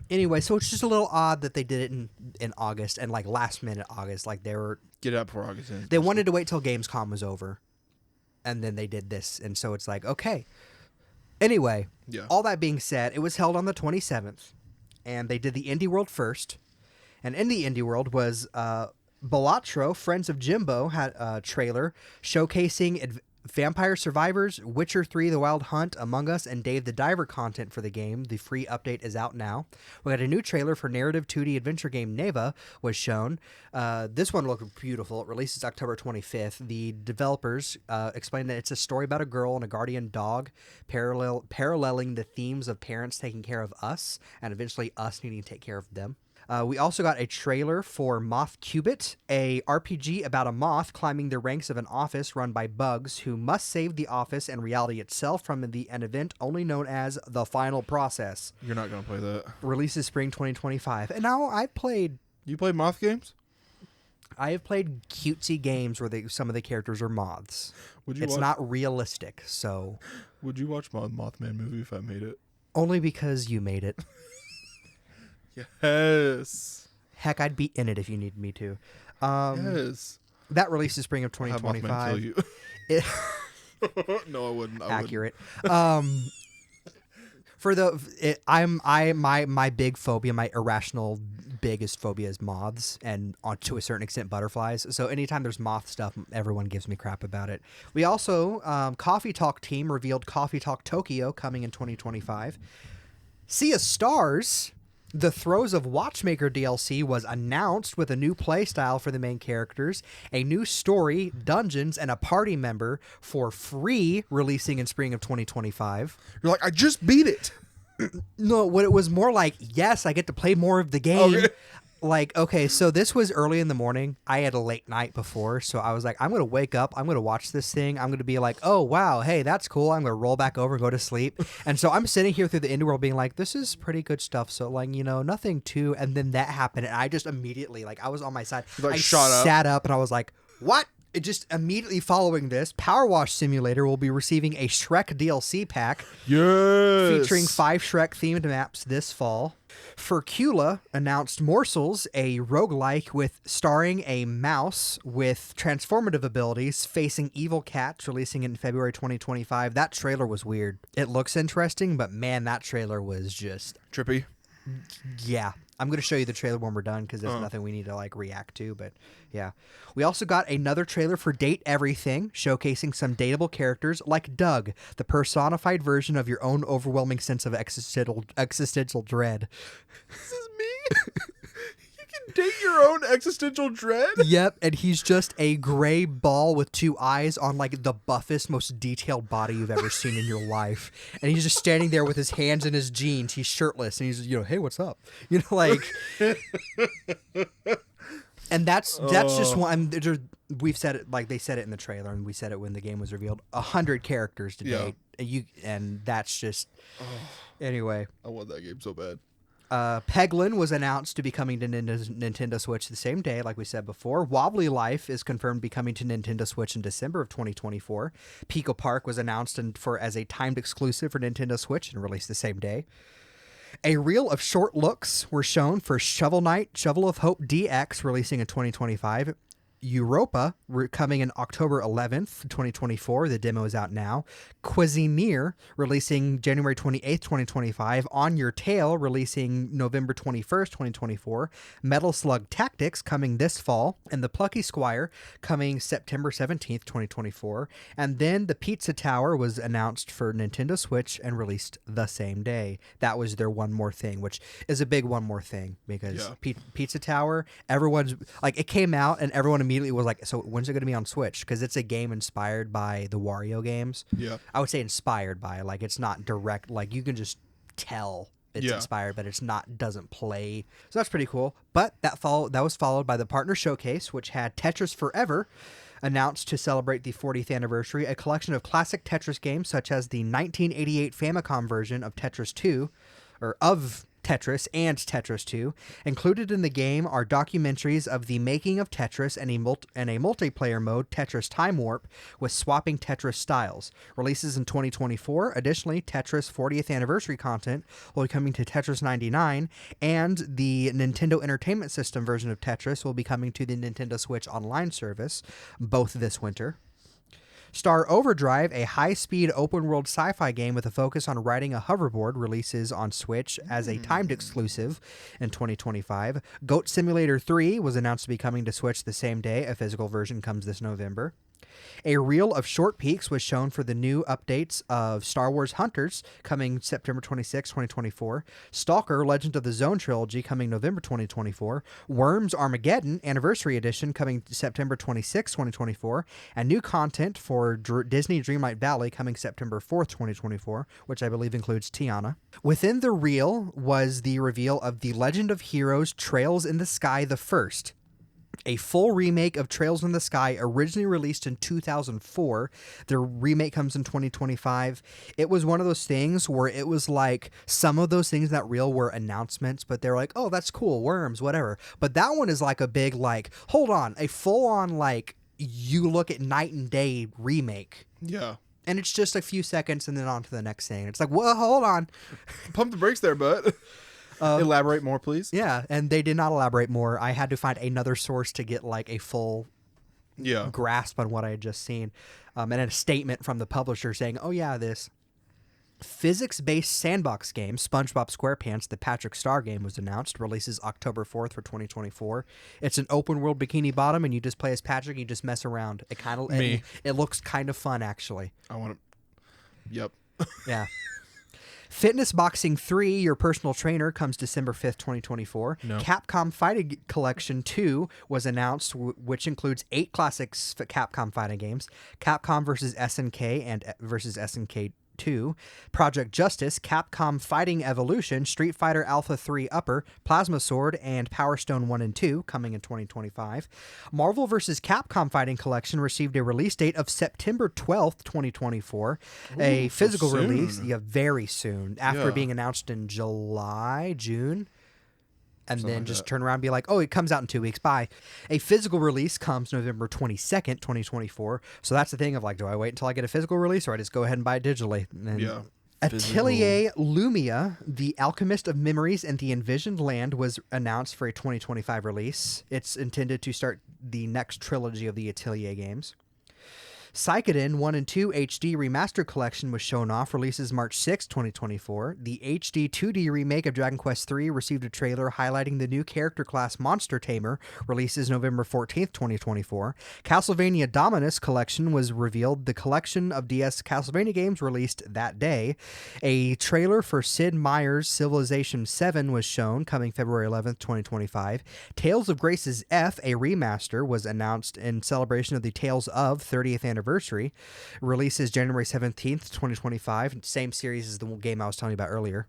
anyway, so it's just a little odd that they did it in August and like last minute August. Like Get it out before August ends. they wanted to wait till Gamescom was over, and then they did this, and so it's like, okay. Anyway, Yeah. all that being said, it was held on the 27th, and they did the Indie World first. And in the Indie World was Balatro, Friends of Jimbo, had a trailer showcasing Vampire Survivors, Witcher 3, The Wild Hunt, Among Us, and Dave the Diver content for the game. The free update is out now. We got a new trailer for narrative 2D adventure game Neva was shown. This one looked beautiful. It releases October 25th. The developers explained that it's a story about a girl and a guardian dog paralleling the themes of parents taking care of us and eventually us needing to take care of them. We also got a trailer for Moth Cubit, a RPG about a moth climbing the ranks of an office run by bugs who must save the office and reality itself from an event only known as The Final Process. You're not going to play that. Releases spring 2025. And now You play Moth games? I have played cutesy games where some of the characters are moths. It's not realistic, so... Would you watch my Mothman movie if I made it? Only because you made it. Yes. Heck, I'd be in it if you needed me to. Yes. That released in spring of I'll have Mothman 2025. kill you. No, I wouldn't. Accurate. My big phobia, my irrational biggest phobia is moths, and to a certain extent butterflies. So anytime there's moth stuff, everyone gives me crap about it. We also Coffee Talk team revealed Coffee Talk Tokyo coming in 2025. Sea of Stars, the Throes of Watchmaker DLC was announced with a new playstyle for the main characters, a new story, dungeons, and a party member for free, releasing in spring of 2025. You're like, I just beat it. No, what it was more like, yes, I get to play more of the game. Okay. Like, okay, so this was early in the morning. I had a late night before, so I was like, I'm going to wake up. I'm going to watch this thing. I'm going to be like, oh, wow, hey, that's cool. I'm going to roll back over and go to sleep. And so I'm sitting here through the indie world being like, this is pretty good stuff. So, like, nothing too. And then that happened, and I just immediately, like, I was on my side. Like, I shot sat up, and I was like, what? It just immediately following this, Power Wash Simulator will be receiving a Shrek DLC pack. Yes. Featuring 5 Shrek-themed maps this fall. Furcula announced Morsels, a roguelike starring a mouse with transformative abilities facing evil cats, releasing in February 2025. That trailer was weird. It looks interesting, but man, that trailer was just... trippy. Yeah. I'm going to show you the trailer when we're done because there's nothing we need to like react to, but yeah. We also got another trailer for Date Everything, showcasing some dateable characters like Doug, the personified version of your own overwhelming sense of existential dread. This is me? You can date your own existential dread? Yep, and he's just a gray ball with 2 eyes on like the buffest, most detailed body you've ever seen in your life. And he's just standing there with his hands in his jeans. He's shirtless, and he's, hey, what's up? Like... And that's just one. We've said it, like they said it in the trailer, and we said it when the game was revealed. 100 characters to date, and that's just anyway. I want that game so bad. Peglin was announced to be coming to Nintendo Switch the same day, like we said before. Wobbly Life is confirmed to be coming to Nintendo Switch in December of 2024. Pico Park was announced as a timed exclusive for Nintendo Switch and released the same day. A reel of short looks were shown for Shovel Knight, Shovel of Hope DX, releasing in 2025. Europa, coming in October 11th, 2024. The demo is out now. Cuisinier, releasing January 28th, 2025. On Your Tail, releasing November 21st, 2024. Metal Slug Tactics, coming this fall. And The Plucky Squire, coming September 17th, 2024. And then The Pizza Tower was announced for Nintendo Switch and released the same day. That was their one more thing, which is a big one more thing, because Pizza Tower, everyone's like, it came out and everyone immediately was like, so when's it going to be on Switch? Because it's a game inspired by the Wario games. Yeah. I would say inspired by, like, it's not direct, like you can just tell it's inspired, but it's not, doesn't play. So that's pretty cool. But that was followed by the Partner Showcase, which had Tetris Forever announced to celebrate the 40th anniversary, a collection of classic Tetris games such as the 1988 Famicom version of Tetris 2, or of Tetris and Tetris 2. Included in the game are documentaries of the making of Tetris and a multiplayer mode, Tetris Time Warp, with swapping Tetris styles. Releases in 2024. Additionally, Tetris 40th anniversary content will be coming to Tetris 99, and the Nintendo Entertainment System version of Tetris will be coming to the Nintendo Switch Online service, both this winter. Star Overdrive, a high-speed open-world sci-fi game with a focus on riding a hoverboard, releases on Switch as a timed exclusive in 2025. Goat Simulator 3 was announced to be coming to Switch the same day. A physical version comes this November. A reel of short peeks was shown for the new updates of Star Wars Hunters, coming September 26, 2024. Stalker, Legend of the Zone Trilogy, coming November 2024. Worms Armageddon, Anniversary Edition, coming September 26, 2024. And new content for Disney Dreamlight Valley, coming September 4th, 2024, which I believe includes Tiana. Within the reel was the reveal of The Legend of Heroes Trails in the Sky the First. A full remake of Trails in the Sky, originally released in 2004. The remake comes in 2025. It was one of those things where it was like some of those things that reel were announcements, but they're like, oh, that's cool, worms, whatever. But that one is like a big, like, hold on, a full-on, like, you look at night and day remake. Yeah. And it's just a few seconds and then on to the next thing. It's like, well, hold on. Pump the brakes there, bud. Elaborate more, please. Yeah, and they did not elaborate more. I had to find another source to get like a full grasp on what I had just seen. And a statement from the publisher saying, oh yeah, this physics-based sandbox game, SpongeBob SquarePants, the Patrick Star game, was announced. Releases October 4th for 2024. It's an open-world Bikini Bottom, and you just play as Patrick and you just mess around. It looks kind of fun, actually. I want to... Yep. Yeah. Fitness Boxing 3, Your Personal Trainer, comes December 5th, 2024. No. Capcom Fighting Collection 2 was announced, which includes 8 classic Capcom fighting games. Capcom vs. SNK and versus SNK 2, Project Justice, Capcom Fighting Evolution, Street Fighter Alpha 3 Upper, Plasma Sword, and Power Stone 1 and 2 coming in 2025. Marvel vs. Capcom Fighting Collection received a release date of September 12th, 2024. A physical release, very soon, after being announced in June. And Something then like just that. turn around and be like, oh, it comes out in 2 weeks. Bye. A physical release comes November 22nd, 2024. So that's the thing of like, do I wait until I get a physical release or I just go ahead and buy it digitally? And Yeah. Atelier Lumia, The Alchemist of Memories and the Envisioned Land was announced for a 2025 release. It's intended to start the next trilogy of the Atelier games. Psychoden 1 and 2 HD Remaster Collection was shown off, releases March 6, 2024. The HD 2D remake of Dragon Quest III received a trailer highlighting the new character class Monster Tamer, releases November 14th, 2024. Castlevania Dominus Collection was revealed, the collection of DS Castlevania games released that day. A trailer for Sid Meier's Civilization 7 was shown, coming February 11th, 2025. Tales of Grace's F, a remaster, was announced in celebration of the Tales of 30th anniversary. Releases January 17th, 2025. Same series as the game I was telling you about earlier.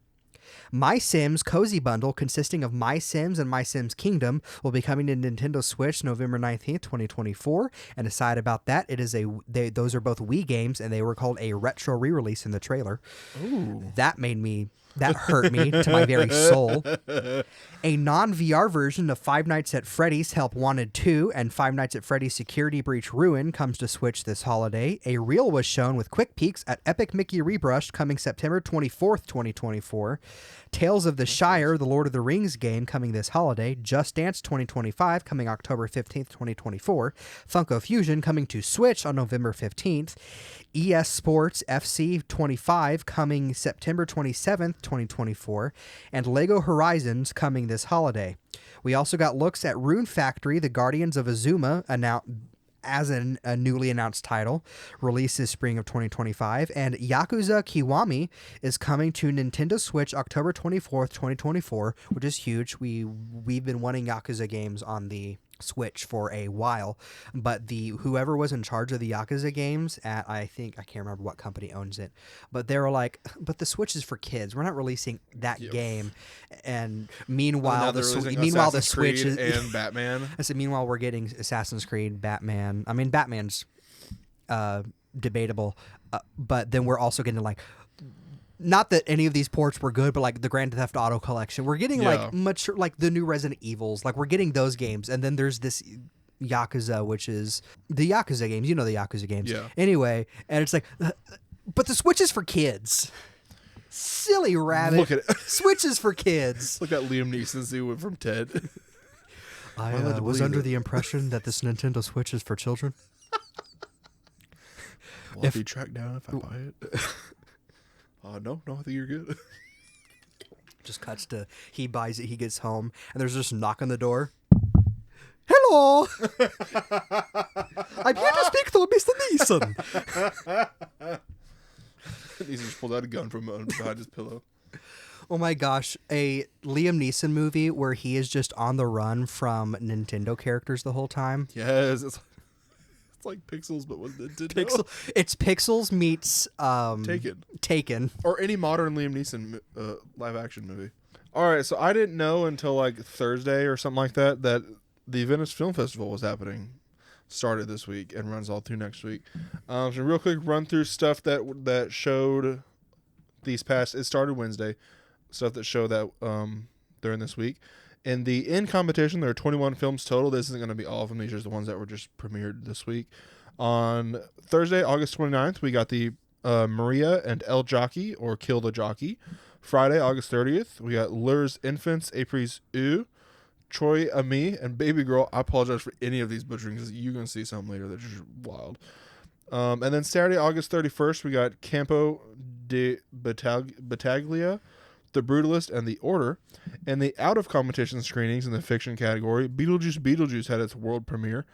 My Sims Cozy Bundle, consisting of My Sims and My Sims Kingdom, will be coming to Nintendo Switch November 19th, 2024. And aside about that, those are both Wii games, and they were called a retro re-release in the trailer. Ooh. That hurt me to my very soul. A non-VR version of Five Nights at Freddy's Help Wanted 2 and Five Nights at Freddy's Security Breach Ruin comes to Switch this holiday. A reel was shown with quick peeks at Epic Mickey Rebrushed coming September 24th, 2024. Tales of the Shire, the Lord of the Rings game, coming this holiday. Just Dance 2025 coming October 15th, 2024. Funko Fusion coming to Switch on November 15th. ES Sports FC 25 coming September 27th, 2024, and Lego Horizons coming this holiday. We also got looks at Rune Factory, The Guardians of Azuma, as a newly announced title, releases spring of 2025, and Yakuza Kiwami is coming to Nintendo Switch October 24th, 2024, which is huge. We've been wanting Yakuza games on the Switch for a while, but whoever was in charge of the Yakuza games at, I can't remember what company owns it, but they were like, but the Switch is for kids, we're not releasing that game. And meanwhile the Switch is and Batman. I said meanwhile we're getting Assassin's Creed, Batman. I mean, Batman's debatable, but then we're also getting like, not that any of these ports were good, but like the Grand Theft Auto collection, we're getting like mature, like the new Resident Evils, like we're getting those games. And then there's this Yakuza, which is the Yakuza games. You know the Yakuza games. Yeah. Anyway, and it's like, but the Switch is for kids. Silly rabbit. Look at it. Switch is for kids. Look at Liam Neeson scene from Ted. I was under the impression that this Nintendo Switch is for children. Will it be tracked down if I buy it? No, I think you're good. Just cuts to, he buys it, he gets home, and there's just a knock on the door. Hello! I'm here to speak to Mr. Neeson. Neeson just pulled out a gun from behind his pillow. Oh my gosh, a Liam Neeson movie where he is just on the run from Nintendo characters the whole time. Yes, it's like Pixels, but with Nintendo. It's Pixels meets Taken. Or any modern Liam Neeson live action movie. All right, so I didn't know until like Thursday or something like that the Venice Film Festival was happening. Started this week and runs all through next week. So real quick run through stuff that showed these past. It started Wednesday. Stuff that showed that during this week. In the competition, there are 21 films total. This isn't going to be all of them. These are the ones that were just premiered this week. On Thursday, August 29th, we got the Maria and El Jockey, or Kill the Jockey. Friday, August 30th, we got Lures Infants, Apres U, Troy Ami, and Baby Girl. I apologize for any of these butchering because you're going to see something later that's just wild. And then Saturday, August 31st, we got Campo de Battaglia, The Brutalist, and The Order. And the out-of-competition screenings in the fiction category, Beetlejuice had its world premiere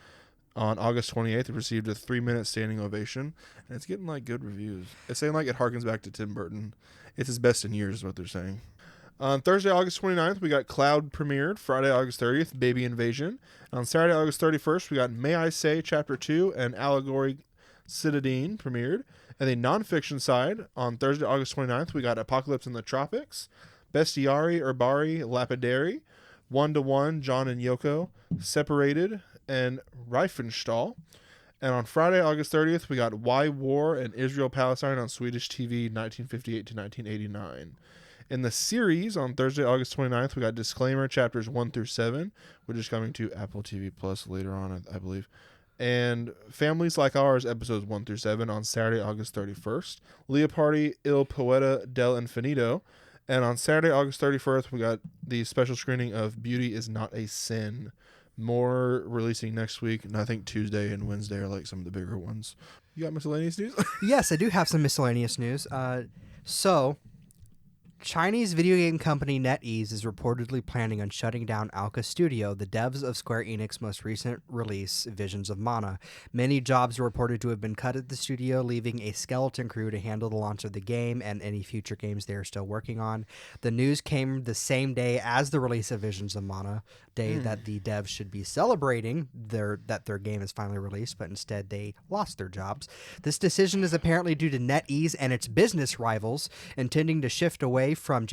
on August 28th. It received a 3-minute standing ovation, and it's getting like good reviews. It's saying like it harkens back to Tim Burton. It's his best in years is what they're saying. On Thursday, August 29th, we got Cloud premiered. Friday, August 30th, Baby Invasion. On Saturday, August 31st, we got May I Say Chapter 2 and Allegory Citadine premiered. And the nonfiction side, on Thursday, August 29th, we got Apocalypse in the Tropics, Bestiari, Urbari, Lapidary, 1-to-1, John and Yoko, Separated, and Reifenstahl. And on Friday, August 30th, we got Why War and Israel-Palestine on Swedish TV, 1958 to 1989. In the series, on Thursday, August 29th, we got Disclaimer chapters 1 through 7, which is coming to Apple TV Plus later on, I believe. And Families Like Ours, episodes 1 through 7, on Saturday, August 31st. Leopardi Il Poeta del Infinito. And on Saturday, August 31st, we got the special screening of Beauty is Not a Sin. More releasing next week, and I think Tuesday and Wednesday are like some of the bigger ones. You got miscellaneous news? Yes, I do have some miscellaneous news. So, Chinese video game company NetEase is reportedly planning on shutting down Alka Studio, the devs of Square Enix's most recent release, Visions of Mana. Many jobs are reported to have been cut at the studio, leaving a skeleton crew to handle the launch of the game and any future games they are still working on. The news came the same day as the release of Visions of Mana, day that the devs should be celebrating that their game is finally released, but instead they lost their jobs. This decision is apparently due to NetEase and its business rivals intending to shift away from a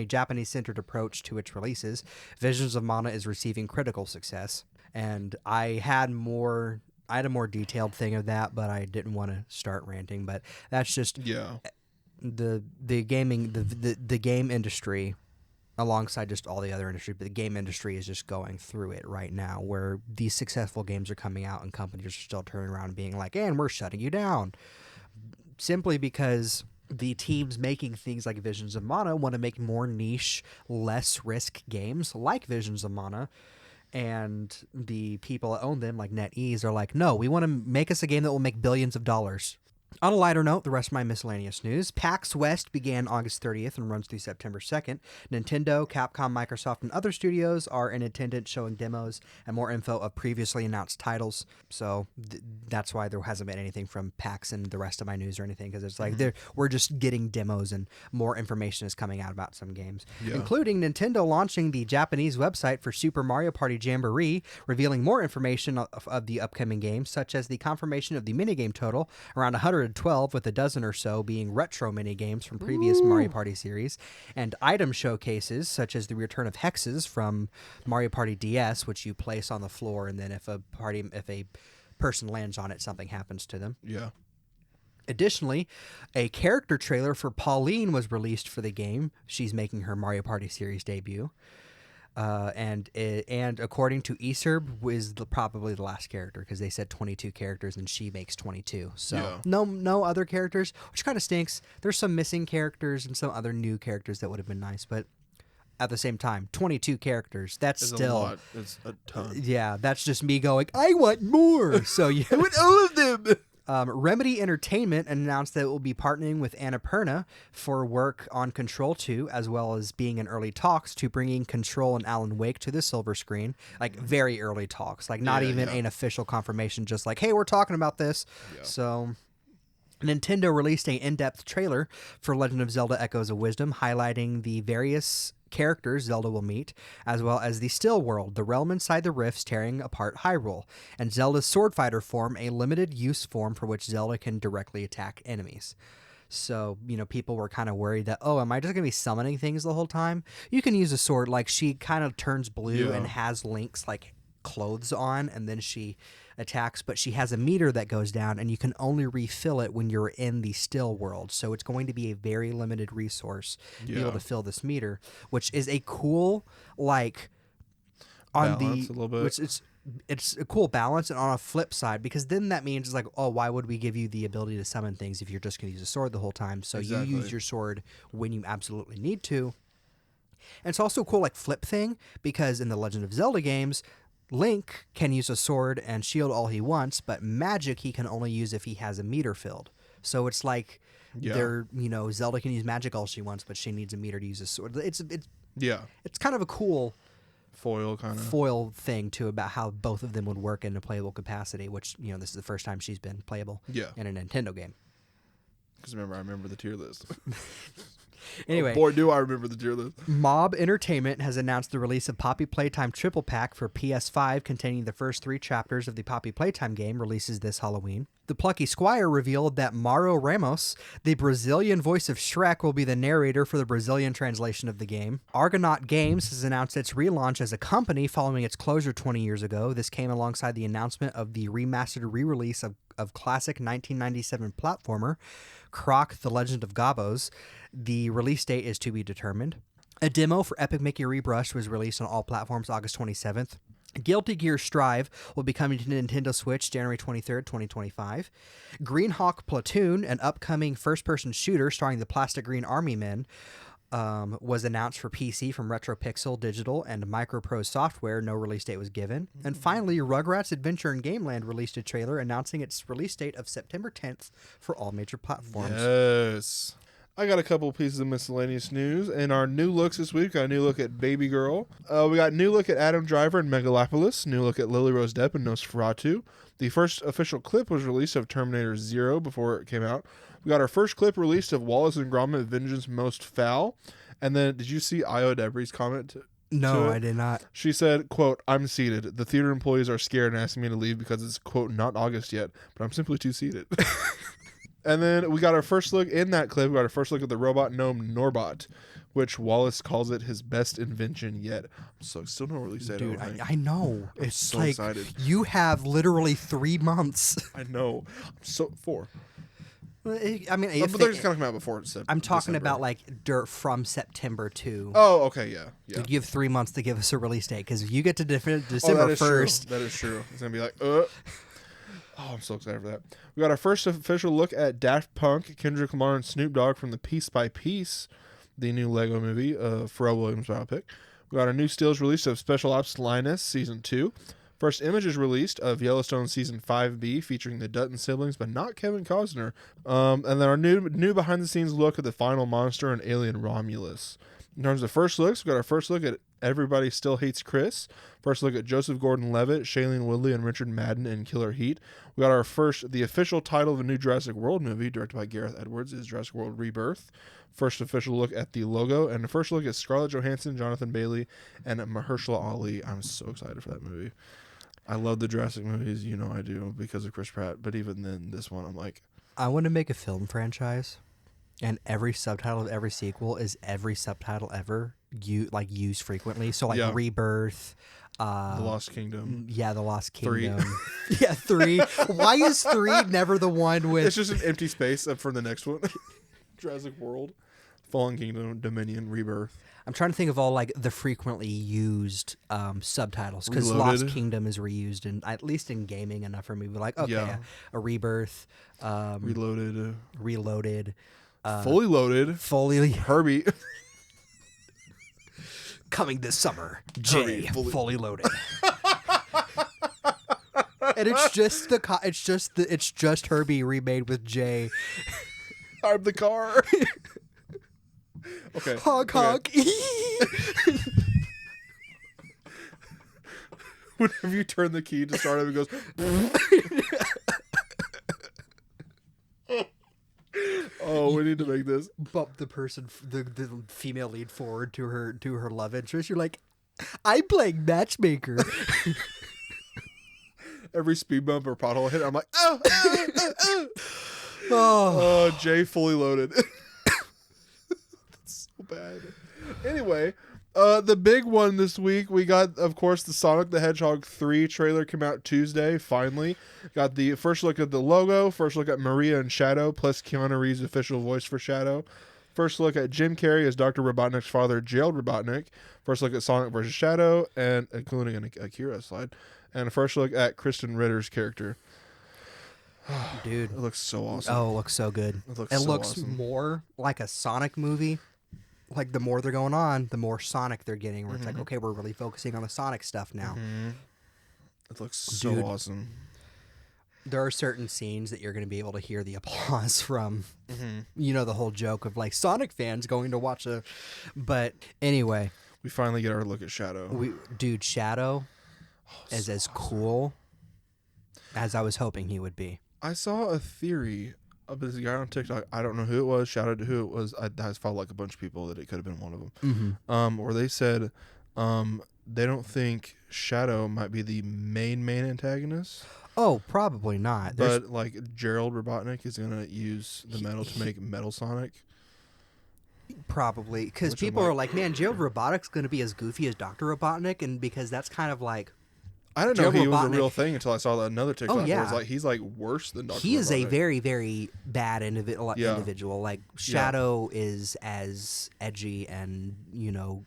Japanese-centered approach to its releases. Visions of Mana is receiving critical success, and I had a more detailed thing of that, but I didn't want to start ranting. But that's just the game industry, alongside just all the other industry, but the game industry is just going through it right now, where these successful games are coming out and companies are still turning around and being like, and we're shutting you down, simply because the teams making things like Visions of Mana want to make more niche, less risk games like Visions of Mana. And the people that own them, like NetEase, are like, no, we want to make us a game that will make billions of dollars. On a lighter note, the rest of my miscellaneous news. PAX West began August 30th and runs through September 2nd. Nintendo, Capcom, Microsoft, and other studios are in attendance showing demos and more info of previously announced titles. So that's why there hasn't been anything from PAX and the rest of my news or anything, because it's like we're just getting demos and more information is coming out about some games, including Nintendo launching the Japanese website for Super Mario Party Jamboree, revealing more information of the upcoming games, such as the confirmation of the minigame total, around 112, with a dozen or so being retro minigames from previous Mario Party series, and item showcases such as the return of hexes from Mario Party DS, which you place on the floor, and then if a person lands on it, something happens to them. Yeah. Additionally, a character trailer for Pauline was released for the game. She's making her Mario Party series debut. And according to Eserb, is probably the last character, because they said 22 characters and she makes 22. So no other characters, which kind of stinks. There's some missing characters and some other new characters that would have been nice, but at the same time, 22 characters, that's it's still a lot. It's a ton. Yeah, that's just me going, I want more. So you I want all of them. Remedy Entertainment announced that it will be partnering with Annapurna for work on Control 2, as well as being in early talks to bringing Control and Alan Wake to the silver screen. Like, very early talks. Like, not even an official confirmation, just like, hey, we're talking about this. Yeah. So Nintendo released an in-depth trailer for Legend of Zelda Echoes of Wisdom, highlighting the various characters Zelda will meet, as well as the Still World, the realm inside the rifts tearing apart Hyrule, and Zelda's Sword Fighter form, a limited use form for which Zelda can directly attack enemies. So, people were kind of worried that, oh, am I just going to be summoning things the whole time? You can use a sword. Like, she kind of turns blue and has Link's, like, clothes on, and then she attacks, but she has a meter that goes down, and you can only refill it when you're in the still world. So it's going to be a very limited resource to be able to fill this meter, which is a cool, like, on balance a little bit. Which it's a cool balance. And on a flip side, because then that means it's like, oh, why would we give you the ability to summon things if you're just going to use a sword the whole time? So you use your sword when you absolutely need to. And it's also a cool, like, flip thing, because in the Legend of Zelda games, Link can use a sword and shield all he wants, but magic he can only use if he has a meter filled. So it's like Zelda can use magic all she wants, but she needs a meter to use a sword. It's kind of a cool foil thing too, about how both of them would work in a playable capacity, which, this is the first time she's been playable in a Nintendo game. Because I remember the tier list. Anyway, boy, do I remember the tier list. Mob Entertainment has announced the release of Poppy Playtime Triple Pack for PS5, containing the first 3 chapters of the Poppy Playtime game, releases this Halloween. The Plucky Squire revealed that Mauro Ramos, the Brazilian voice of Shrek, will be the narrator for the Brazilian translation of the game. Argonaut Games has announced its relaunch as a company following its closure 20 years ago. This came alongside the announcement of the remastered re-release of classic 1997 platformer Croc: The Legend of Gabos. The release date is to be determined. A demo for Epic Mickey Rebrushed was released on all platforms August 27th. Guilty Gear Strive will be coming to Nintendo Switch January 23rd, 2025. Green Hawk Platoon, an upcoming first-person shooter starring the Plastic Green Army Men, was announced for PC from RetroPixel Digital and Microprose Software. No release date was given. And finally, Rugrats Adventure in Gameland released a trailer announcing its release date of September 10th for all major platforms. Yes. I got a couple pieces of miscellaneous news. In our new looks this week, got a new look at Baby Girl. We got a new look at Adam Driver in Megalopolis. New look at Lily Rose Depp in Nosferatu. The first official clip was released of Terminator 0 before it came out. We got our first clip released of Wallace and Gromit: Vengeance Most Foul. And then, did you see Io Debris' comment? No, I did not. She said, quote, "I'm seated. The theater employees are scared and asking me to leave because it's, quote, not August yet, but I'm simply too seated." And then we got our first look in that clip. We got our first look at the robot gnome Norbot, which Wallace calls it his best invention yet. I'm still no release date. Dude, I know. I'm it's so like excited. You have literally 3 months. I know. I'm so 4. I mean, but they're just gonna come out before I'm talking December. about like dirt from September to. Oh, okay, yeah. Like you have 3 months to give us a release date, because if you get to December that is 1st, true. That is true. It's gonna be like, Oh, I'm so excited for that. We got our first official look at Daft Punk, Kendrick Lamar, and Snoop Dogg from the Piece by Piece, the new Lego movie, Pharrell Williams biopic. We got our new stills released of Special Ops Linus Season 2. First images released of Yellowstone Season 5B featuring the Dutton siblings, but not Kevin Costner. And then our new behind-the-scenes look at the final monster and alien Romulus. In terms of first looks, we got our first look at Everybody Still Hates Chris. First look at Joseph Gordon-Levitt, Shailene Woodley, and Richard Madden in Killer Heat. We got the official title of a new Jurassic World movie directed by Gareth Edwards is Jurassic World Rebirth. First official look at the logo, and the first look at Scarlett Johansson, Jonathan Bailey, and Mahershala Ali. I'm so excited for that movie. I love the Jurassic movies, I do, because of Chris Pratt. But even then, this one, I'm like, I want to make a film franchise, and every subtitle of every sequel is every subtitle ever used frequently. So like Rebirth, The Lost Kingdom. Yeah, The Lost 3. Kingdom. Yeah, 3. Why is 3 never the one with? It's just an empty space for the next one. Jurassic World, Fallen Kingdom, Dominion, Rebirth. I'm trying to think of all like the frequently used subtitles, because Lost Kingdom is reused in at least in gaming enough for me to be like, okay, a Rebirth, Reloaded, Fully Loaded, Herbie. Coming this summer, Jay, Fully Loaded. And it's just Herbie remade with Jay. I'm the car. Okay. Honk, honk. Whenever you turn the key to start it, it goes. Oh, we need to make this. Bump the person, the female lead forward to her love interest. You're like, I'm playing matchmaker. Every speed bump or pothole hit, I'm like, Oh, Oh, Jay fully loaded. That's so bad. Anyway, the big one this week, we got, of course, the Sonic the Hedgehog 3 trailer come out Tuesday, finally. Got the first look at the logo, first look at Maria and Shadow, plus Keanu Reeves' official voice for Shadow. First look at Jim Carrey as Dr. Robotnik's father, Gerald Robotnik. First look at Sonic vs. Shadow, and including an Akira slide. And first look at Kristen Ritter's character. dude. It looks so awesome. Oh, it looks so good. It looks awesome. more like a Sonic movie. Like, the more they're going on, the more Sonic they're getting. Where it's like, okay, we're really focusing on the Sonic stuff now. It looks so awesome. There are certain scenes that you're going to be able to hear the applause from. You know, the whole joke of, like, Sonic fans going to watch a... But anyway. We finally get our look at Shadow. Dude, Shadow is as cool as I was hoping he would be. I saw a theory of this guy on TikTok. I don't know who it was. Shout out to who it was. I followed like a bunch of people that it could have been one of them. Where they said they don't think Shadow might be the main antagonist. Oh, probably not. But like Gerald Robotnik is gonna use the metal to make Metal Sonic. Probably, because people are like, man, Gerald Robotnik's going to be as goofy as Dr. Robotnik, and because that's kind of like... I didn't know he was a real thing until I saw another TikTok. Oh, yeah. Where it's like, he's like worse than Dr. He is Robotnik. a very, very bad individual. Like, Shadow is as edgy and, you know,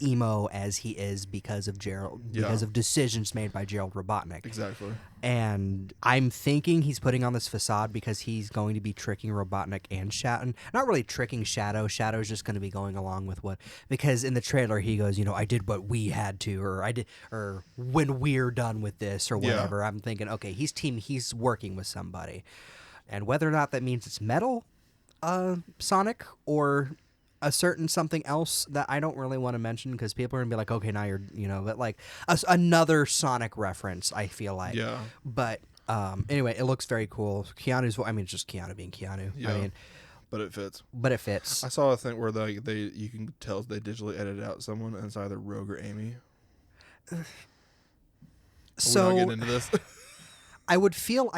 emo as he is because of because of decisions made by Gerald Robotnik. Exactly. And I'm thinking he's putting on this facade because he's going to be tricking Robotnik and Shadow. Not really tricking Shadow. Shadow's just going to be going along with what... Because in the trailer he goes, you know, I did what we had to, or when we're done with this, or whatever. I'm thinking, okay, he's working with somebody. And whether or not that means it's Metal Sonic or a certain something else that I don't really want to mention because people are going to be like, okay, now you're, you know, but like another Sonic reference, I feel like. Yeah. But anyway, it looks very cool. Keanu's, I mean, it's just Keanu being Keanu. Yeah. I mean, but it fits. I saw a thing where you can tell they digitally edited out someone and it's either Rogue or Amy. So we're not getting into this. I feel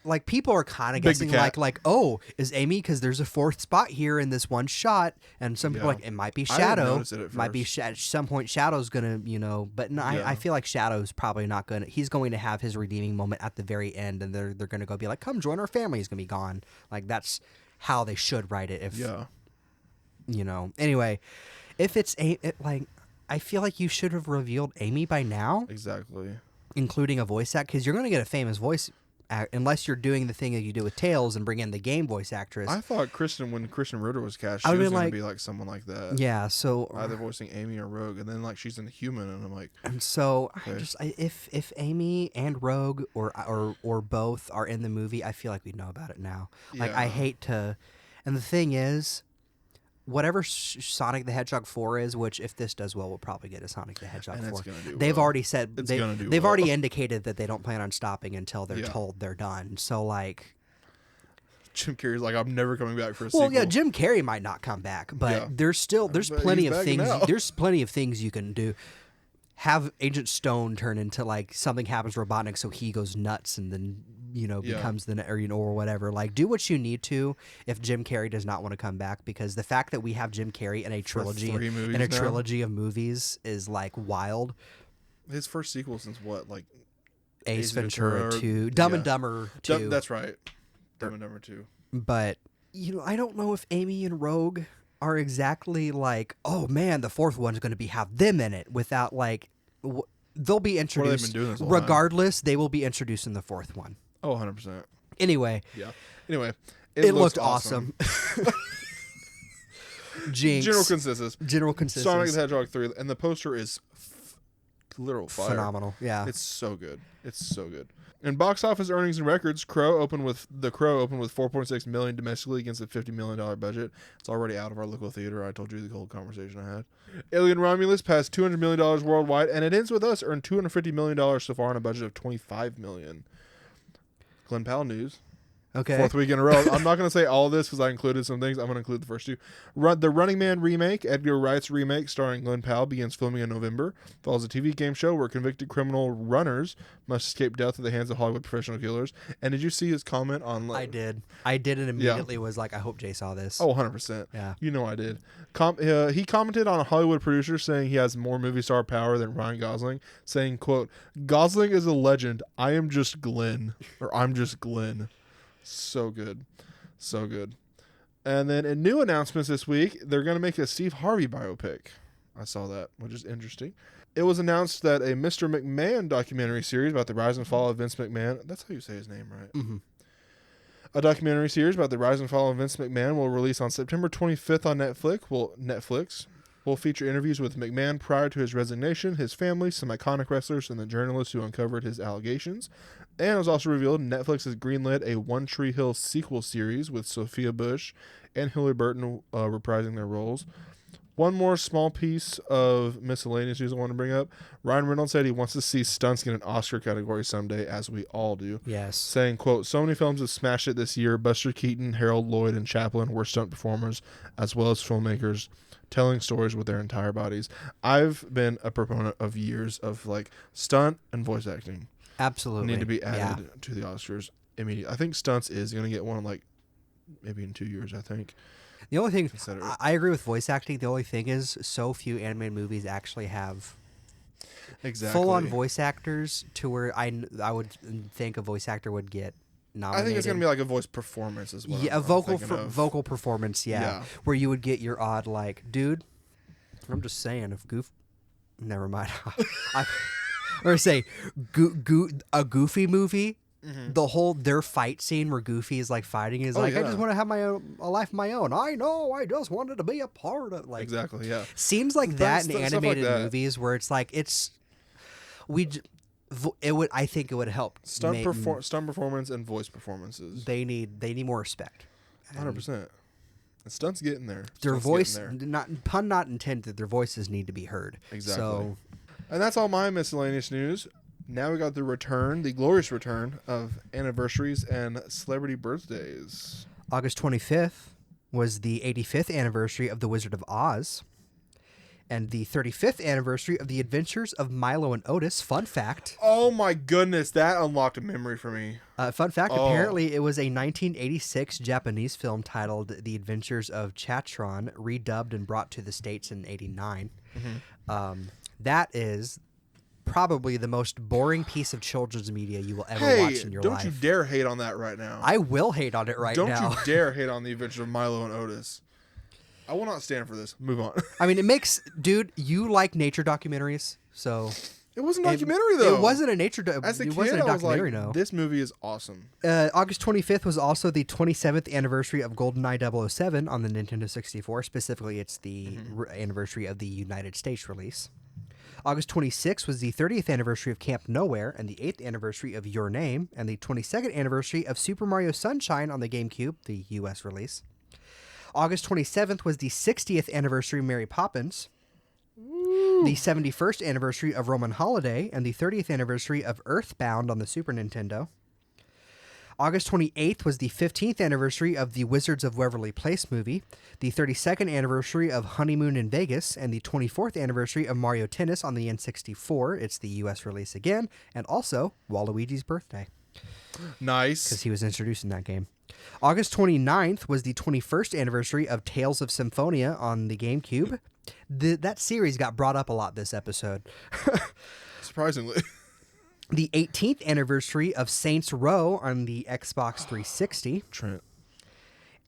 like people are kind of guessing like, oh, is Amy, because there's a fourth spot here in this one shot, and some people are like, it might be Shadow. I didn't notice it at might be first. at some point Shadow's gonna, you know, but no, I feel like Shadow's probably not gonna. He's going to have his redeeming moment at the very end, and they're gonna go be like, come join our family. He's gonna be gone. Like, that's how they should write it. If you know. Anyway, if it's like, I feel like you should have revealed Amy by now. Exactly. Including a voice act, because you're going to get a famous voice unless you're doing the thing that you do with Tails and bring in the game voice actress. I thought when Kristen Ritter was cast, she was going to be like someone like that. Yeah, so either voicing Amy or Rogue, and then like she's in Human, and I'm like, and so okay. if Amy and Rogue or both are in the movie, I feel like we'd know about it now. Like, I hate to, and the thing is, whatever Sonic the Hedgehog 4 is, which if this does well, we'll probably get a Sonic the Hedgehog 4. They've already said they've already indicated that they don't plan on stopping until they're told they're done. So like, Jim Carrey's like, I'm never coming back for a sequel. Well, yeah, Jim Carrey might not come back, but there's plenty of things. There's plenty of things you can do. Have Agent Stone turn into like something happens to Robotnik, so he goes nuts and then becomes or whatever. Like, do what you need to if Jim Carrey does not want to come back, because the fact that we have Jim Carrey in a trilogy of movies is like wild. His first sequel since what, like Ace Ventura 2, Dumb and Dumber 2. That's right, Dumb and Dumber 2. But I don't know if Amy and Rogue are exactly like, oh man, the fourth one's going to have them in it without like. They'll be introduced. What have they been doing this whole regardless, they will be introduced in the fourth one. Oh, 100%. Anyway. Yeah. Anyway. It looked awesome. Jinx. General consensus. Sonic the Hedgehog 3. And the poster is literal fire. Phenomenal. Yeah. It's so good. In box office earnings and records, Crow opened with $4.6 million domestically against a $50 million budget. It's already out of our local theater. I told you the whole conversation I had. Alien Romulus passed $200 million worldwide, and It Ends With Us earned $250 million so far on a budget of $25 million. Glenn Powell news. Okay. Fourth week in a row. I'm not going to say all this because I included some things. I'm going to include the first two. The Running Man remake, Edgar Wright's remake starring Glenn Powell, begins filming in November. Follows a TV game show where convicted criminal runners must escape death at the hands of Hollywood professional killers. And did you see his comment on... I did, and immediately was like, I hope Jay saw this. Oh, 100%. Yeah. You know I did. He commented on a Hollywood producer saying he has more movie star power than Ryan Gosling, saying, quote, "Gosling is a legend. I am just Glenn." Or I'm just Glenn. So good. So good. And then in new announcements this week, they're going to make a Steve Harvey biopic. I saw that, which is interesting. It was announced that a Mr. McMahon documentary series about the rise and fall of Vince McMahon... That's how you say his name, right? Mm-hmm. A documentary series about the rise and fall of Vince McMahon will release on September 25th on Netflix. Will feature interviews with McMahon prior to his resignation, his family, some iconic wrestlers, and the journalists who uncovered his allegations. And it was also revealed Netflix has greenlit a One Tree Hill sequel series with Sophia Bush and Hilary Burton reprising their roles. One more small piece of miscellaneous news I want to bring up. Ryan Reynolds said he wants to see stunts get an Oscar category someday, as we all do. Yes. Saying, quote, "So many films have smashed it this year. Buster Keaton, Harold Lloyd, and Chaplin were stunt performers, as well as filmmakers telling stories with their entire bodies." I've been a proponent of years of like stunt and voice acting. Absolutely. Need to be added to the Oscars immediately. I think stunts is going to get one like maybe in 2 years, I think. The only thing, I agree with voice acting. The only thing is so few animated movies actually have full-on voice actors to where I would think a voice actor would get nominated. I think it's going to be like a voice performance as well. Yeah, a vocal performance, yeah. Where you would get your odd, like, dude, I'm just saying, if never mind. Or say, a Goofy movie, their fight scene where Goofy is like fighting is I just want to have a life of my own. I know, I just wanted to be a part of it. Exactly, yeah. Seems like that in animated movies where it's like, I think it would help. Stunt performance and voice performances. They need more respect. 100%. The stunts getting there. Their voice, not intended, their voices need to be heard. Exactly. So, and that's all my miscellaneous news. Now we got the glorious return of anniversaries and celebrity birthdays. August 25th was the 85th anniversary of The Wizard of Oz. And the 35th anniversary of The Adventures of Milo and Otis. Fun fact. Oh my goodness, that unlocked a memory for me. Fun fact, apparently it was a 1986 Japanese film titled The Adventures of Chatron, redubbed and brought to the States in 89. That is probably the most boring piece of children's media you will ever watch in your life. Don't you dare hate on that right now. I will hate on it now. Don't you dare hate on The Adventures of Milo and Otis. I will not stand for this. Move on. I mean, dude, you like nature documentaries, so... It wasn't a documentary, though. It wasn't a As a kid, wasn't a documentary, I was like, this movie is awesome. August 25th was also the 27th anniversary of GoldenEye 007 on the Nintendo 64. Specifically, it's the anniversary of the United States release. August 26th was the 30th anniversary of Camp Nowhere and the 8th anniversary of Your Name, and the 22nd anniversary of Super Mario Sunshine on the GameCube, the U.S. release. August 27th was the 60th anniversary of Mary Poppins, the 71st anniversary of Roman Holiday, and the 30th anniversary of Earthbound on the Super Nintendo. August 28th was the 15th anniversary of the Wizards of Waverly Place movie, the 32nd anniversary of Honeymoon in Vegas, and the 24th anniversary of Mario Tennis on the N64. It's the U.S. release again, and also Waluigi's birthday. Nice. Because he was introduced in that game. August 29th was the 21st anniversary of Tales of Symphonia on the GameCube. That series got brought up a lot this episode. Surprisingly. The 18th anniversary of Saints Row on the Xbox 360. Trent.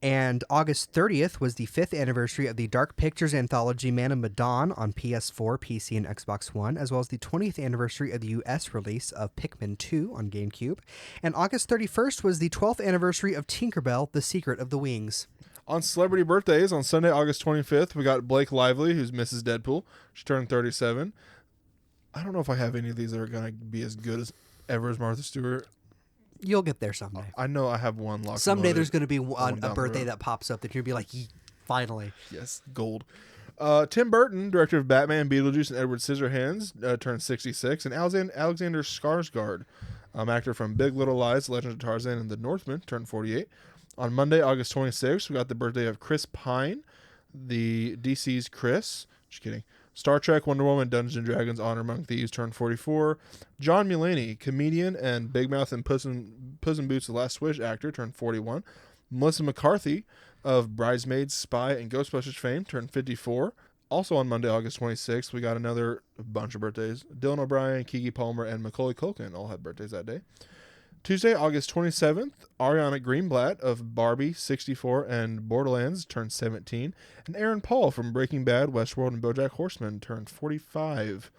And August 30th was the 5th anniversary of the Dark Pictures anthology Man of Medan on PS4, PC, and Xbox One, as well as the 20th anniversary of the US release of Pikmin 2 on GameCube. And August 31st was the 12th anniversary of Tinkerbell, The Secret of the Wings. On celebrity birthdays, on Sunday, August 25th, we got Blake Lively, who's Mrs. Deadpool. She turned 37. I don't know if I have any of these that are going to be as good as ever as Martha Stewart. You'll get there someday. I know I have one locked. Someday there's going to be a birthday that pops up that you'll be like, finally. Yes, gold. Tim Burton, director of Batman, Beetlejuice, and Edward Scissorhands, turned 66. And Alexander Skarsgård, Actor from Big Little Lies, Legend of Tarzan, and The Northman, turned 48. On Monday, August 26th, we got the birthday of Chris Pine, the DC's Chris. Just kidding. Star Trek, Wonder Woman, Dungeons and Dragons, Honor Among Thieves, turned 44. John Mulaney, comedian and Big Mouth and Puss in Boots: The Last Wish actor, turned 41. Melissa McCarthy of Bridesmaids, Spy, and Ghostbusters fame, turned 54. Also on Monday, August 26th, we got another bunch of birthdays. Dylan O'Brien, Keke Palmer, and Macaulay Culkin all had birthdays that day. Tuesday, August 27th, Ariana Greenblatt of Barbie, 64, and Borderlands turned 17. And Aaron Paul from Breaking Bad, Westworld, and BoJack Horseman turned 45.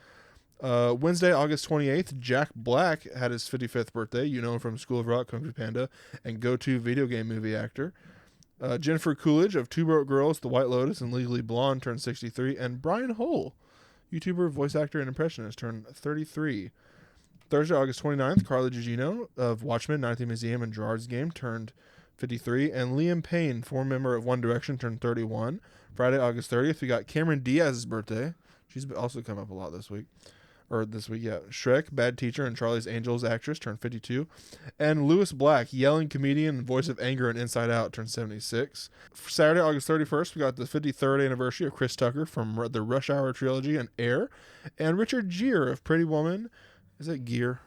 Wednesday, August 28th, Jack Black had his 55th birthday. You know him from School of Rock, Kung Fu Panda, and go-to video game movie actor. Jennifer Coolidge of Two Broke Girls, The White Lotus, and Legally Blonde turned 63. And Brian Hull, YouTuber, voice actor, and impressionist, turned 33. Thursday, August 29th, Carla Gugino of Watchmen, 19th Museum, and Gerard's Game turned 53. And Liam Payne, former member of One Direction, turned 31. Friday, August 30th, we got Cameron Diaz's birthday. She's also come up a lot this week. Shrek, Bad Teacher, and Charlie's Angels actress turned 52. And Lewis Black, yelling comedian and voice of anger in Inside Out, turned 76. Saturday, August 31st, we got the 53rd anniversary of Chris Tucker from the Rush Hour trilogy and Air. And Richard Gere of Pretty Woman. Is it Gear?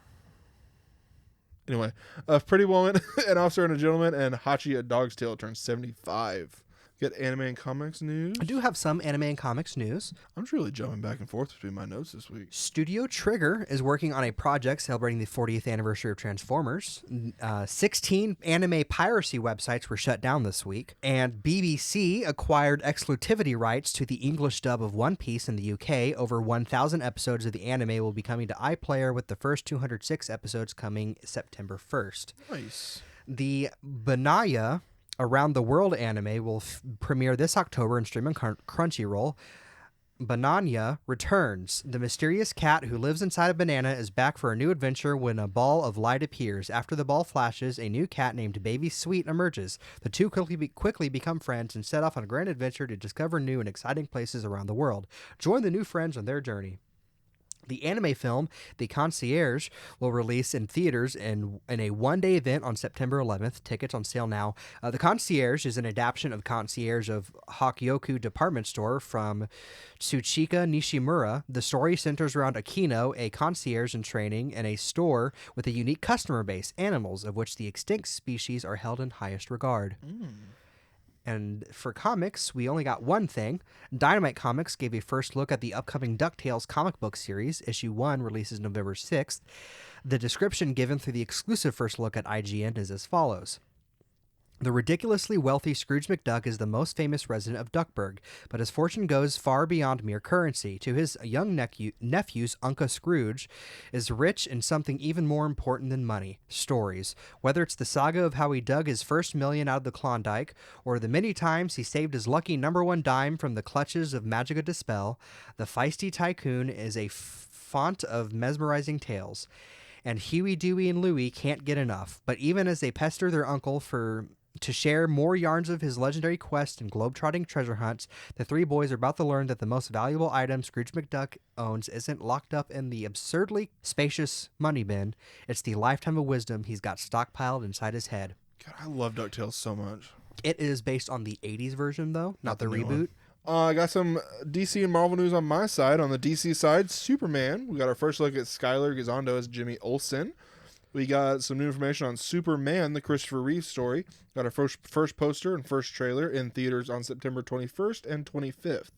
Anyway, of Pretty Woman, An Officer and a Gentleman, and Hachi, A Dog's Tale turned 75. Get anime and comics news. I do have some anime and comics news. I'm just really jumping back and forth between my notes this week. Studio Trigger is working on a project celebrating the 40th anniversary of Transformers. 16 anime piracy websites were shut down this week, and BBC acquired exclusivity rights to the English dub of One Piece in the UK. Over 1,000 episodes of the anime will be coming to iPlayer, with the first 206 episodes coming September 1st. Nice. The Banaya Around the World anime will premiere this October and stream on Crunchyroll. Bananya returns. The mysterious cat who lives inside a banana is back for a new adventure when a ball of light appears. After the ball flashes, a new cat named Baby Sweet emerges. The two quickly become friends and set off on a grand adventure to discover new and exciting places around the world. Join the new friends on their journey. The anime film, The Concierge, will release in theaters in a one-day event on September 11th. Tickets on sale now. The Concierge is an adaptation of Concierge of Hakyoku Department Store from Tsuchika Nishimura. The story centers around Akino, a concierge in training, in a store with a unique customer base, animals, of which the extinct species are held in highest regard. And for comics, we only got one thing. Dynamite Comics gave a first look at the upcoming DuckTales comic book series. Issue 1 releases November 6th. The description given through the exclusive first look at IGN is as follows. The ridiculously wealthy Scrooge McDuck is the most famous resident of Duckburg, but his fortune goes far beyond mere currency. To his young nephews, Uncle Scrooge is rich in something even more important than money: stories. Whether it's the saga of how he dug his first million out of the Klondike, or the many times he saved his lucky #1 dime from the clutches of Magica Dispel, the feisty tycoon is a font of mesmerizing tales. And Huey, Dewey, and Louie can't get enough. But even as they pester their uncle to share more yarns of his legendary quest and globe-trotting treasure hunts, the three boys are about to learn that the most valuable item Scrooge McDuck owns isn't locked up in the absurdly spacious money bin. It's the lifetime of wisdom he's got stockpiled inside his head. God, I love DuckTales so much. It is based on the 80s version, though, not the new reboot. I got some DC and Marvel news on my side. On the DC side, Superman. We got our first look at Skylar Gisondo as Jimmy Olsen. We got some new information on Superman, the Christopher Reeve story. Got our first poster and first trailer in theaters on September 21st and 25th.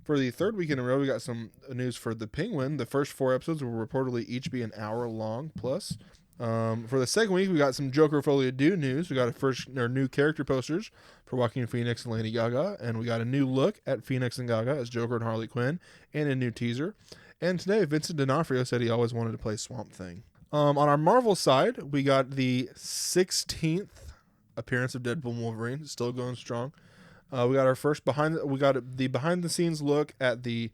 For the third week in a row, we got some news for The Penguin. The first 4 episodes will reportedly each be an hour long plus. For the second week, we got some Joker Folie Deux news. We got new character posters for Joaquin Phoenix and Lady Gaga, and we got a new look at Phoenix and Gaga as Joker and Harley Quinn, and a new teaser. And today, Vincent D'Onofrio said he always wanted to play Swamp Thing. On our Marvel side, we got the 16th appearance of Deadpool and Wolverine, still going strong. We got our first behind the scenes look at the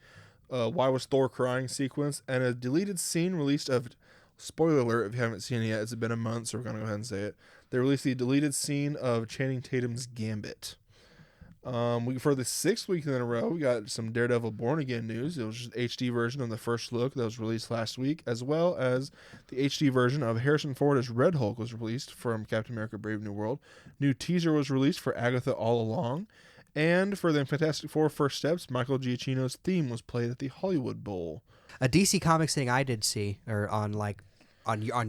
Why Was Thor Crying sequence, and a deleted scene released of. Spoiler alert if you haven't seen it yet. It's been a month, so we're going to go ahead and say it. They released the deleted scene of Channing Tatum's Gambit. For the 6th week in a row, we got some Daredevil Born Again news. It was just HD version of the first look that was released last week, as well as the HD version of Harrison Ford as Red Hulk was released from Captain America: Brave New World. New teaser was released for Agatha All Along, and for the Fantastic Four First Steps, Michael Giacchino's theme was played at the Hollywood Bowl. A DC Comics thing I did see, or on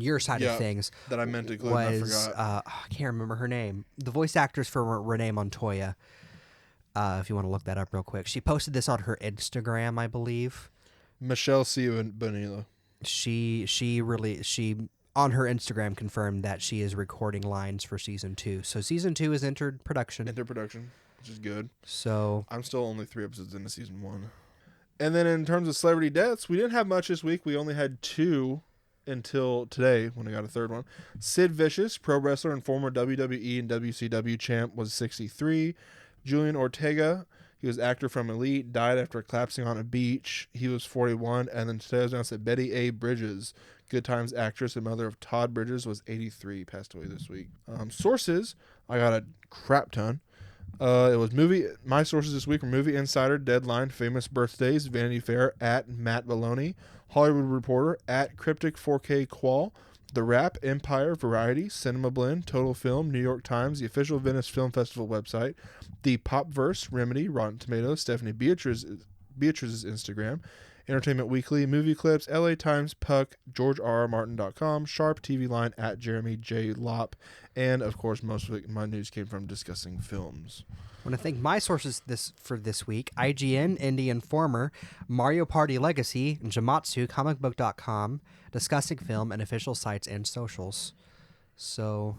your side of things, that I meant to include, was and I forgot. I can't remember her name. The voice actress for Renee Montoya. If you want to look that up real quick, she posted this on her Instagram, I believe. Michelle C. Bonilla. She on her Instagram confirmed that she is recording lines for season 2. So season 2 is entered production. Which is good. So I'm still only 3 episodes into season 1. And then in terms of celebrity deaths, we didn't have much this week. We only had 2 until today when I got a 3rd one. Sid Vicious, pro wrestler and former WWE and WCW champ, was 63. Julian Ortega, he was actor from Elite, died after collapsing on a beach. He was 41. And then today was announced that Betty A. Bridges, Good Times actress and mother of Todd Bridges, was 83, passed away this week. Sources, I got a crap ton. It was my sources this week were Movie Insider, Deadline, Famous Birthdays, Vanity Fair, at Matt Maloney, Hollywood Reporter, at Cryptic 4K Qual, The Wrap, Empire, Variety, Cinema Blend, Total Film, New York Times, the official Venice Film Festival website, the Popverse, Remedy, Rotten Tomatoes, Stephanie Beatrice's Instagram, Entertainment Weekly, Movie Clips, LA Times, Puck, GeorgeRRMartin.com, Sharp, TV Line, at Jeremy J. Lopp, and of course most of my news came from Discussing Films. I want to thank my sources for this week: IGN, Indie Informer, Mario Party Legacy, Jamatsu, comicbook.com, Discussing Film, and official sites and socials. So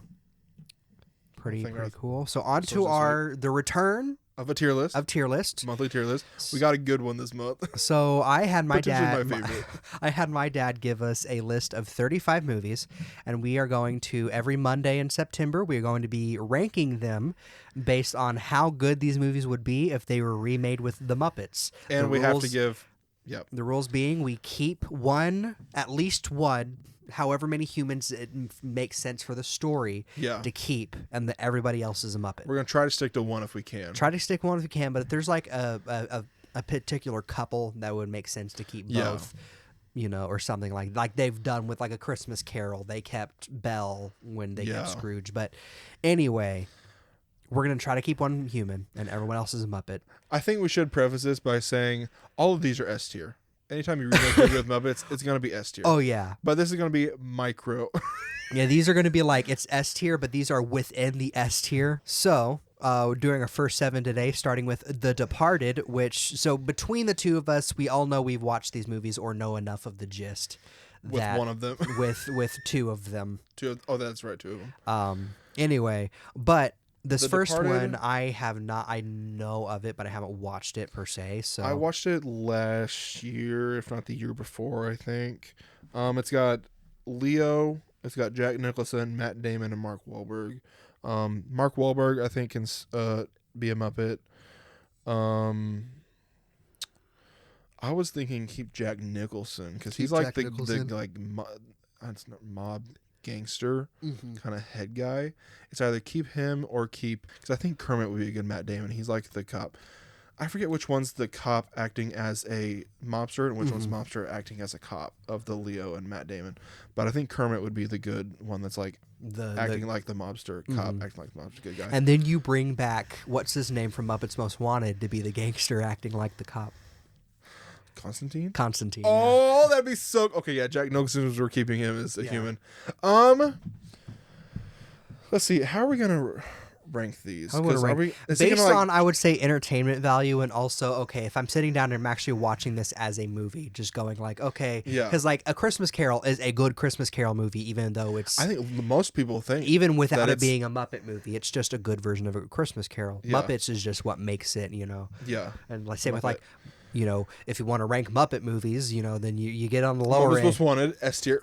pretty cool. So on to the return of a tier list. Monthly tier list. We got a good one this month. So I had my dad. My favorite. I had my dad give us a list of 35 movies, and we are going to every Monday in September. We are going to be ranking them based on how good these movies would be if they were remade with the Muppets. And we have to give. Yep. The rules being we keep at least one. However many humans it makes sense for the story to keep, and everybody else is a Muppet. We're going to try to stick to one if we can. But if there's like a particular couple that would make sense to keep both, or something like they've done with like A Christmas Carol. They kept Belle when they kept Scrooge. But anyway, we're going to try to keep one human, and everyone else is a Muppet. I think we should preface this by saying all of these are S tier. Anytime you remake it with Muppets, it's going to be S tier. Oh, yeah. But this is going to be micro. Yeah, these are going to be like, it's S tier, but these are within the S tier. So, we're doing our first 7 today, starting with The Departed, so between the two of us, we all know we've watched these movies or know enough of the gist. With one of them. with 2 of them. That's right, 2 of them. Anyway, but this first Departed, one, I know of it, but I haven't watched it per se. So I watched it last year, if not the year before, I think. It's got Leo, it's got Jack Nicholson, Matt Damon, and Mark Wahlberg. Mark Wahlberg, I think, can be a Muppet. I was thinking keep Jack Nicholson because he's like the it's not mob gangster kind of head guy. It's either keep him or because I think Kermit would be a good Matt Damon. He's like the cop. I forget which one's the cop acting as a mobster and which one's mobster acting as a cop of the Leo and Matt Damon. But I think Kermit would be the good one that's like acting like the mobster cop, acting like the mobster good guy. And then you bring back what's his name from Muppets Most Wanted to be the gangster acting like the cop. Constantine. Oh, that'd be so. Okay, yeah, Jack Nicholson, we're keeping him as a human. Let's see. How are we gonna rank these? Based on, I would say, entertainment value, and also, okay, if I'm sitting down and I'm actually watching this as a movie, just going like, okay, because like A Christmas Carol is a good Christmas Carol movie, even though it's. I think most people think even without it being a Muppet movie, it's just a good version of A Christmas Carol. Yeah. Muppets is just what makes it, Yeah. And like same with like. If you want to rank Muppet movies, then you get on the lower end. Most Wanted, S tier.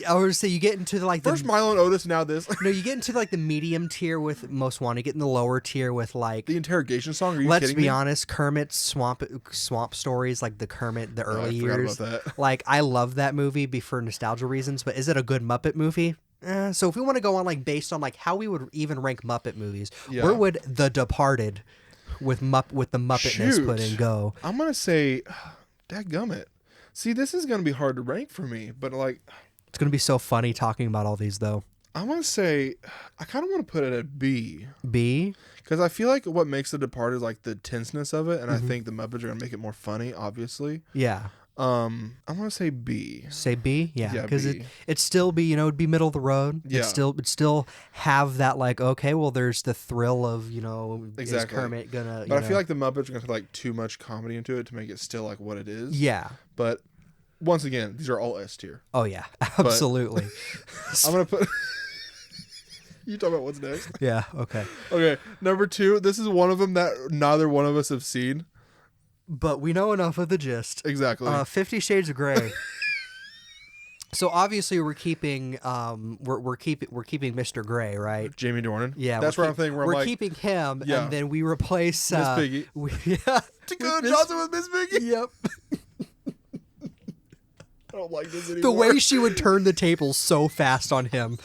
I would say you get into like first Milo and Otis, now this. No, you get into like the medium tier with Most Wanted. You get in the lower tier with like the interrogation song. Are you let's kidding be me? honest, Kermit's swamp stories, like the Kermit, the early years. About that. Like I love that movie for nostalgia reasons, but is it a good Muppet movie? So if we want to go on like based on like how we would even rank Muppet movies, Yeah. where would The Departed with the Muppetness put in go? I'm gonna say, dadgummit. See, this is gonna be hard to rank for me, but like, It's gonna be so funny talking about all these though. I'm gonna say, I kind of want to put it at B. B. Because I feel like what makes The Departed is like the tenseness of it, and I Mm-hmm. think the Muppets are gonna make it more funny, obviously. Yeah. I'm gonna say B. Say B, yeah, Yeah, because B. it'd still be, it'd be middle of the road. Yeah. It'd still have that like, okay, well, there's the thrill of, Exactly. is Kermit gonna? But I feel like the Muppets are gonna put like too much comedy into it to make it still like what it is. yeah. But once again, these are all S tier. Oh yeah, absolutely. I'm gonna put. You talk about what's next. Yeah. Okay. Okay, number 2. This is one of them that neither one of us have seen. But we know enough of the gist. Exactly. 50 Shades of Grey. So obviously we're keeping we're keeping Mr. Grey, right? Jamie Dornan. Yeah, That's where I'm thinking. Where I'm we're like, keeping him, Yeah. and then we replace Miss Piggy. Yeah, Dakota Miss- Johnson with Miss Piggy. Yep. I don't like this anymore. The way she would turn the tables so fast on him.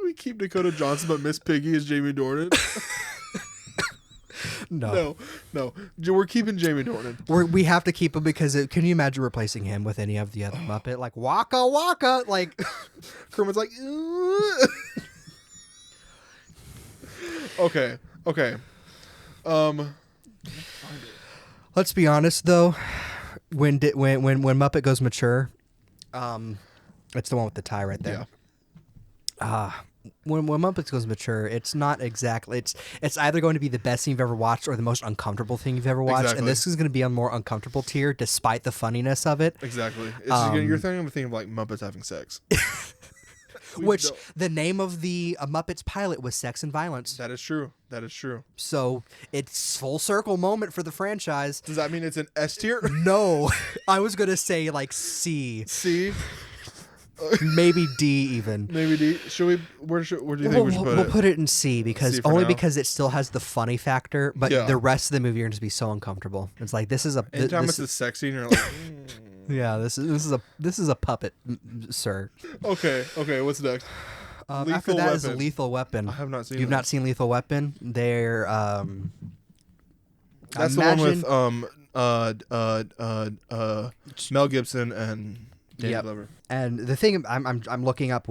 we keep Dakota Johnson, but Miss Piggy is Jamie Dornan. No. No. We're keeping Jamie Dornan. We have to keep him because can you imagine replacing him with any of the other Muppet? Like Waka Waka, like Kermit's like, okay. let's be honest though, when Muppet Goes Mature, it's the one with the tie right there. Yeah. When Muppets Goes Mature, it's not exactly it's either going to be the best thing you've ever watched or the most uncomfortable thing you've ever watched, Exactly. and this is going to be a more uncomfortable tier despite the funniness of it. Exactly. It's just, you're thinking of like Muppets having sex. Which don't- the name of the Muppets pilot was Sex and Violence. That is true. That is true. So it's full circle moment for the franchise. Does that mean it's an S tier? No, I was gonna say like C, C? maybe D even. Maybe D. Should we? Where do you think we should put We'll it? put it in C because C for only now. because it still has the funny factor, but Yeah. the rest of the movie you're going to be so uncomfortable. It's like this is a Anytime this it's a sex scene, you're like, yeah, this is a puppet, sir. okay. What's next? After that is Weapon. Lethal Weapon. I have not seen. You've that. not seen Lethal Weapon? They're That's imagine- the one with Mel Gibson and Danny Yep. Glover. And the thing I'm looking up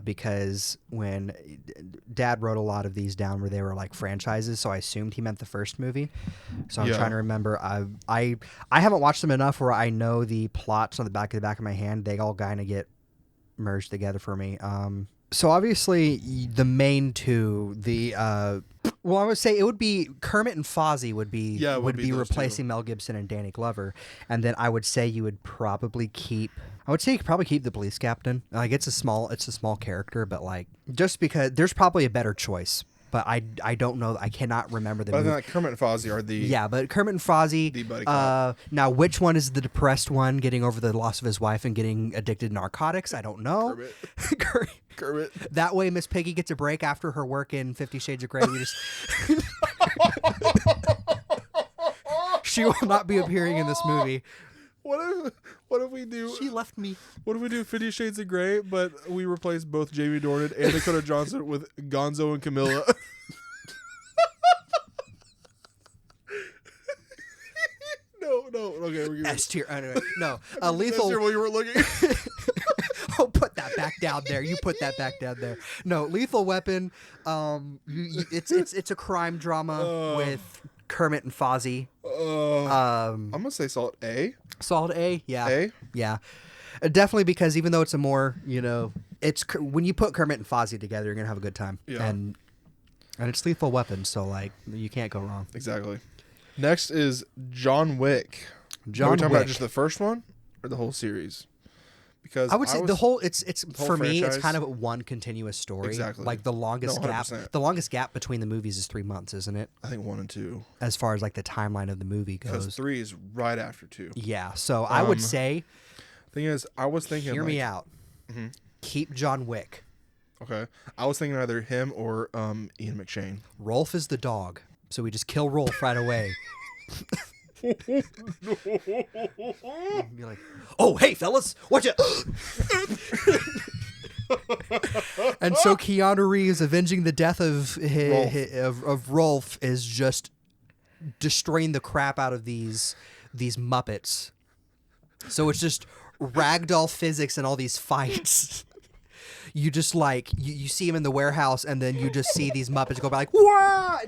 because when Dad wrote a lot of these down where they were like franchises, so I assumed he meant the first movie. So I'm Yeah. trying to remember. I haven't watched them enough where I know the plots on the back of my hand. They all kind of get merged together for me. So obviously the main two, well, I would say it would be Kermit and Fozzie would be Yeah, it would be those replacing Mel Gibson and Danny Glover, and then I would say you would probably keep. I would say you could probably keep the police captain. Like it's a small character, but like just because there's probably a better choice. But I don't know. I cannot remember the But I movie. think like Kermit and Fozzie are the Yeah, but Kermit and Fozzie. The buddy cop. Now, which one is the depressed one getting over the loss of his wife and getting addicted to narcotics? I don't know. Kermit. That way, Miss Piggy gets a break after her work in 50 Shades of Grey. We just she will not be appearing in this movie. What if we do? She left me. What if we do 50 Shades of Grey, but we replace both Jamie Dornan and Dakota Johnson with Gonzo and Camilla? No. Okay, we're S tier. Anyway, no. That's Lethal. your- while you were looking. Oh, put that back down there. You put that back down there. No, Lethal Weapon. It's a crime drama with Kermit and Fozzie. I'm gonna say solid A. Solid A. Yeah. A. Yeah. Definitely because even though it's a more, it's when you put Kermit and Fozzie together, you're gonna have a good time. Yeah. And it's Lethal Weapon, so like you can't go wrong. Exactly. Next is John Wick. Are we John talking about Wick. just the first one or the whole series? Because I would say the whole it's whole for me it's franchise? kind of one continuous story. Exactly. Like the longest No, gap 100%. the longest gap between the movies is 3 months, isn't it? I think 1 and 2. As far as like the timeline of the movie Because goes. 3 is right after 2. Yeah. So I would say Thing is, I was thinking. hear me like- out. Keep John Wick. Okay. I was thinking either him or Ian McShane. Rolf is the dog. So we just kill Rolf right away. Be like, oh, hey, fellas, watch it. And so Keanu Reeves avenging the death of Rolf is just destroying the crap out of these Muppets. So it's just ragdoll physics and all these fights. You just like you see him in the warehouse, and then you just see these Muppets go by like, what?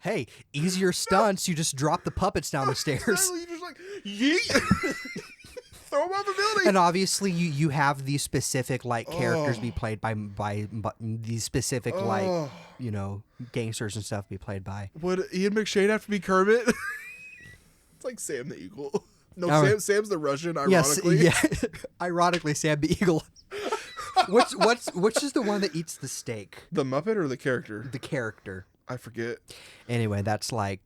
Hey, easier stunts. You just drop the puppets down the stairs. Exactly. You just like yeet. Throw them off the building. And obviously, you have these specific like characters be played by these specific like gangsters and stuff be played by. Would Ian McShane have to be Kermit? It's like Sam the Eagle. No, Sam's the Russian. Ironically, yes, yeah. Ironically, Sam the Eagle. Which is the one that eats the steak? The Muppet or the character? The character. I forget. Anyway, that's like.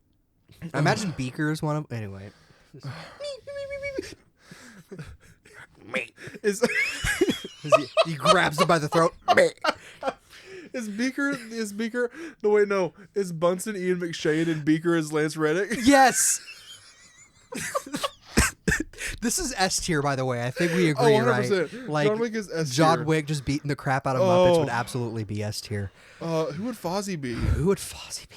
I imagine Beaker is one of. Anyway. He grabs him by the throat. Is Beaker? No, wait, no. Is Bunsen Ian McShane and Beaker is Lance Reddick? Yes. This is S tier, by the way. I think we agree, 100%. Right? Like John Wick is S tier. John Wick just beating the crap out of Muppets would absolutely be S tier. Who would Fozzie be? That's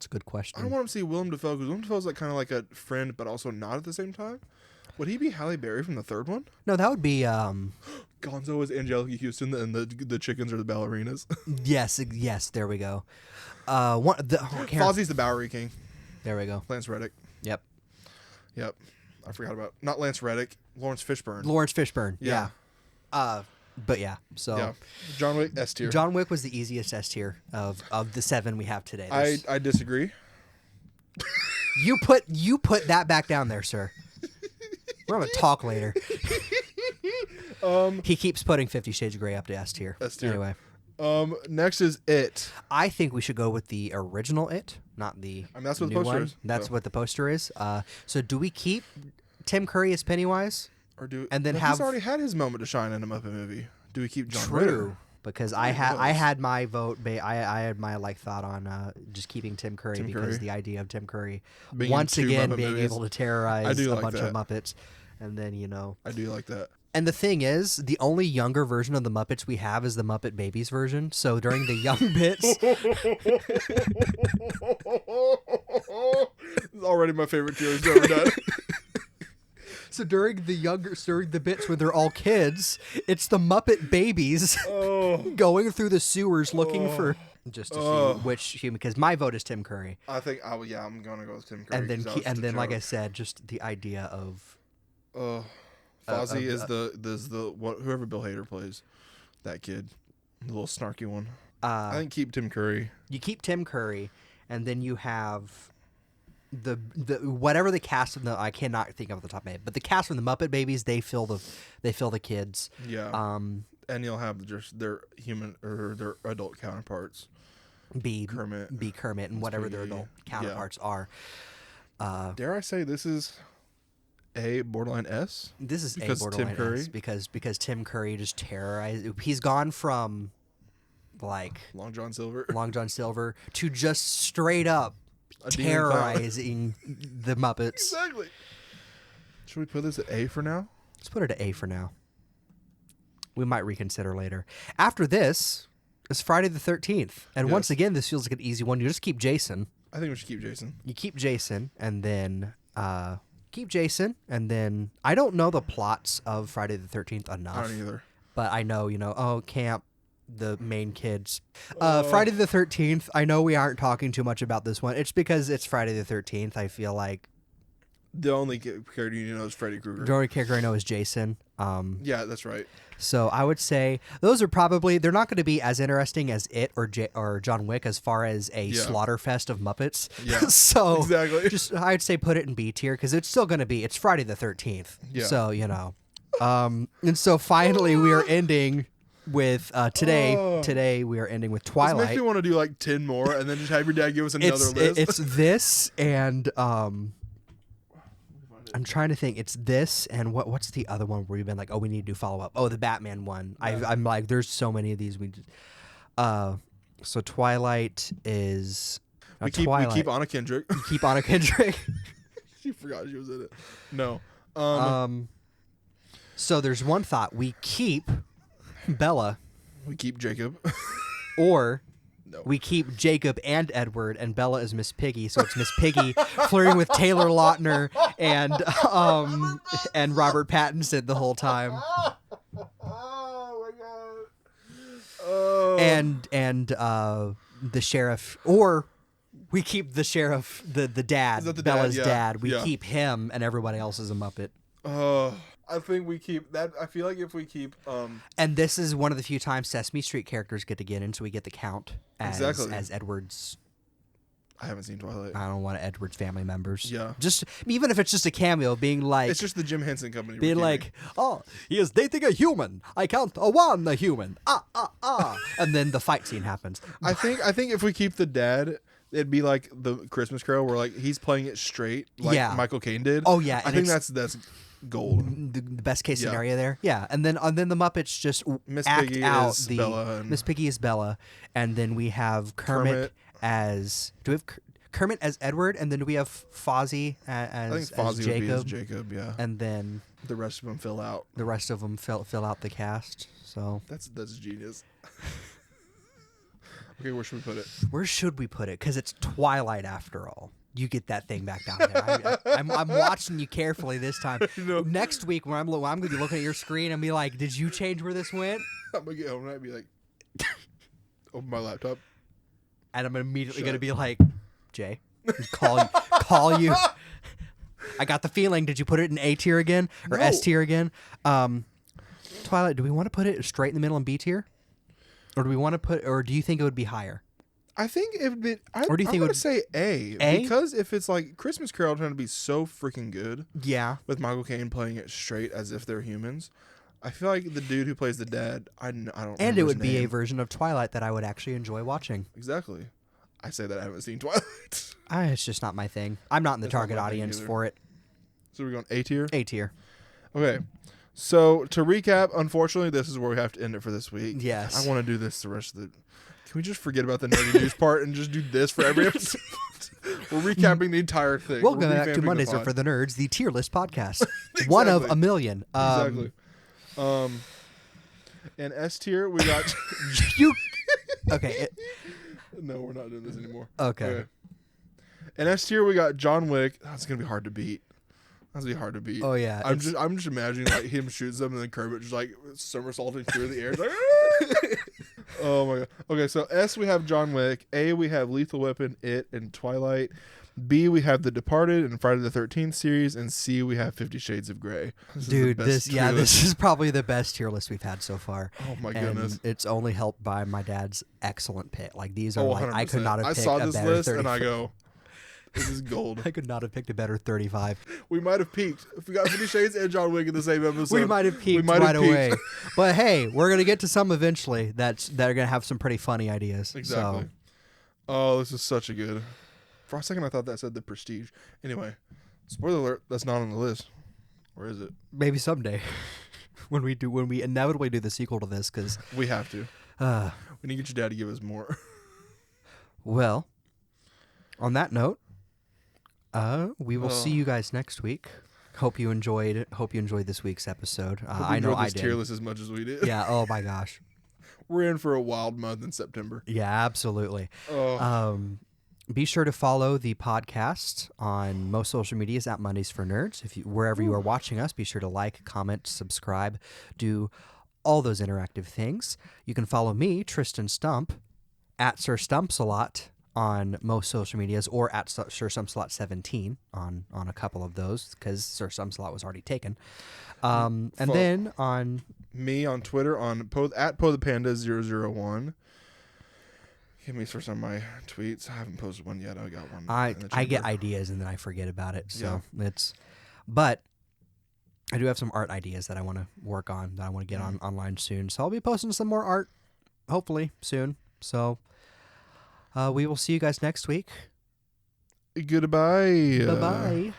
a good question. I don't want him to see Willem Dafoe because Willem Dafoe's like kind of like a friend, but also not at the same time. Would he be Halle Berry from the third one? No, that would be. Gonzo is Angelica Houston, and the chickens are the ballerinas. Yes. There we go. Fozzie's the Bowery King. There we go. Lance Reddick. Yep. I forgot about not Lance Reddick. Lawrence Fishburne. Yeah. But yeah. So. Yeah. John Wick S tier. John Wick was the easiest S tier of the 7 we have today. I disagree. You put that back down there, sir. We're gonna talk later. He keeps putting 50 Shades of Grey up to S tier. S tier. Anyway. Next is It. I think we should go with the original It, not the. I mean, that's what the new poster one. is. That's what the poster is. So do we keep Tim Curry as Pennywise? He's already had his moment to shine in a Muppet movie. Do we keep John True. Ritter? Because I had my vote. I had my thought on just keeping Tim Curry because the idea of Tim Curry being once again Muppet being movies. able to terrorize a like bunch that. of Muppets, and then I do like that. And the thing is, the only younger version of the Muppets we have is the Muppet Babies version. So during the young bits, This is already my favorite tier he's ever done. so during the bits when they're all kids, it's the Muppet Babies going through the sewers looking for just to see which human. Because my vote is Tim Curry. I think I'm gonna go with Tim Curry. And then like I said, just the idea of Fozzie is whoever Bill Hader plays, that kid, the little snarky one. I think keep Tim Curry. You keep Tim Curry, and then you have the whatever the cast of the I cannot think of the top of my head, but the cast from the Muppet Babies they fill the kids. Yeah. And you'll have just their human or their adult counterparts. Be Kermit and whatever their adult counterparts are. Dare I say this is A borderline S? This is because A borderline Tim Curry? S because Tim Curry just terrorized. He's gone from like Long John Silver to just straight up terrorizing the Muppets. Exactly. Should we put this at A for now? Let's put it at A for now. We might reconsider later. After this is Friday the 13th. And once again, this feels like an easy one. You just keep Jason. I think we should keep Jason. You keep Jason, and then I don't know the plots of Friday the 13th enough. I don't either. But I know, camp, the main kids. Friday the 13th, I know we aren't talking too much about this one. It's because it's Friday the 13th. I feel like the only character you know is Freddy Krueger. the only character I know is Jason. Yeah, that's right. So I would say those are probably, they're not going to be as interesting as It or John Wick as far as a slaughter fest of Muppets. Yeah, so exactly. I'd say put it in B tier because it's still going to be, it's Friday the 13th. Yeah. So, and so finally we are ending with today we are ending with Twilight. This makes me want to do like 10 more and then just have your dad give us another list. It's this and I'm trying to think. It's this and what's the other one where we've been like, we need to do follow up. Oh, the Batman one. Yeah. I'm like, there's so many of these. So Twilight is We Twilight. keep Anna Kendrick. You keep Anna Kendrick. She forgot she was in it. No. So there's one thought. We keep Bella, We keep Jacob. or No. we keep Jacob and Edward, and Bella is Miss Piggy. So it's Miss Piggy flirting with Taylor Lautner and Robert Pattinson the whole time. Oh my god. Oh. And the sheriff, or we keep the sheriff, the dad, Is that the Bella's dad? dad. Yeah. We Yeah. keep him, and everybody else is a Muppet. I think we keep that. I feel like if we keep And this is one of the few times Sesame Street characters get to get in, so we get the count as Edward's. I haven't seen Twilight. I don't want Edward's family members. Yeah. Just even if it's just a cameo, being like, It's just the Jim Henson Company. being like, oh, he is dating a human. I count a one, a human. And then the fight scene happens. I think if we keep the dad, it'd be like the Christmas Carol, where like he's playing it straight, like Yeah. Michael Caine did. Oh, yeah, I and think it's- that's gold. The best case Yeah. scenario there, yeah, and then the Muppets just Miss act Piggy out is the Bella and- Miss Piggy is Bella, and then we have Kermit as Kermit as Edward, and then do we have Fozzie as I think Fozzie as would be as Jacob, Jacob. Yeah, and then the rest of them fill out. the rest of them fill out the cast. So That's genius. Okay, where should we put it? where should we put it? Because it's Twilight after all. You get that thing back down there. I'm watching you carefully this time. know. Next week, when I'm going to be looking at your screen and be like, "Did you change where this went?" I'm gonna get home and I'd be like, open my laptop. And I'm immediately Shut going to up. be like, Jay, call you. I got the feeling. Did you put it in A tier again or No. S tier again? Twilight, do we want to put it straight in the middle in B tier? Or do we want to or do you think it would be higher? I think if it, Or do you think it I'm gonna would- say A, A? because if it's like Christmas Carol trying to be so freaking good Yeah. with Michael Caine playing it straight as if they're humans, I feel like the dude who plays the dad, I don't. And remember it his would be a name. version of Twilight that I would actually enjoy watching. Exactly. I say that I haven't seen Twilight. It's just not my thing. I'm not in the It's not target my thing audience either. for it. So we're going A tier. A tier. Okay. So to recap, unfortunately, this is where we have to end it for this week. Yes. I want to do this the rest of the. Can we just forget about the nerdy news part and just do this for every episode? We're recapping the entire thing. Welcome We're back revamping to the Mondays Are pod. for the Nerds, the tier list podcast. One of Exactly. a million. Exactly. And S tier, we got. You. Okay. No, we're not doing this anymore. Okay. And S tier, we got John Wick. That's gonna be hard to beat. That's gonna be hard to beat. Oh, yeah. I'm just imagining like him shoots them and then Kermit just like somersaulting through the air. It's like, oh my god. Okay, so S we have John Wick. A we have Lethal Weapon, It, and Twilight. B we have The Departed and Friday the 13th series, and C we have 50 Shades of Grey. This is the Dude, best tier list. this is probably the best tier list we've had so far. Oh my And goodness. it's only helped by my dad's excellent pick. Like these are Oh, like I could 100%. not have I picked saw a this better list 30. and I go, this is gold. I could not have picked a better 35. We might have peaked if we got 50 Shades and John Wick in the same episode. We might have peaked might have right away. But hey, we're gonna get to some eventually that are gonna have some pretty funny ideas. Exactly. So Oh, this is such a good. For a second, I thought that said The Prestige. Anyway, spoiler alert, that's not on the list. Where is it? maybe someday when we inevitably do the sequel to this, because We have to. We need to get your dad to give us more. well, on that note, we will see you guys next week. Hope you enjoyed this week's episode. I know I this tier did. list as much as we did. Yeah. Oh my gosh. We're in for a wild month in September. Yeah. Absolutely. Oh, Be sure to follow the podcast on most social medias at Mondays for Nerds. Wherever you are watching us, be sure to like, comment, subscribe, do all those interactive things. You can follow me, Tristan Stump, at Sir Stumpsalot on most social medias, or at Sir Stumpsalot17 on a couple of those, because Sir Stumpsalot was already taken. And then on me on Twitter on at PoThePanda001. Give me for some of my tweets. I haven't posted one yet. I got one. in the I get chamber. ideas and then I forget about it. So but I do have some art ideas that I want to work on, that I want to get online soon. So I'll be posting some more art, hopefully soon. So we will see you guys next week. Goodbye. Bye bye.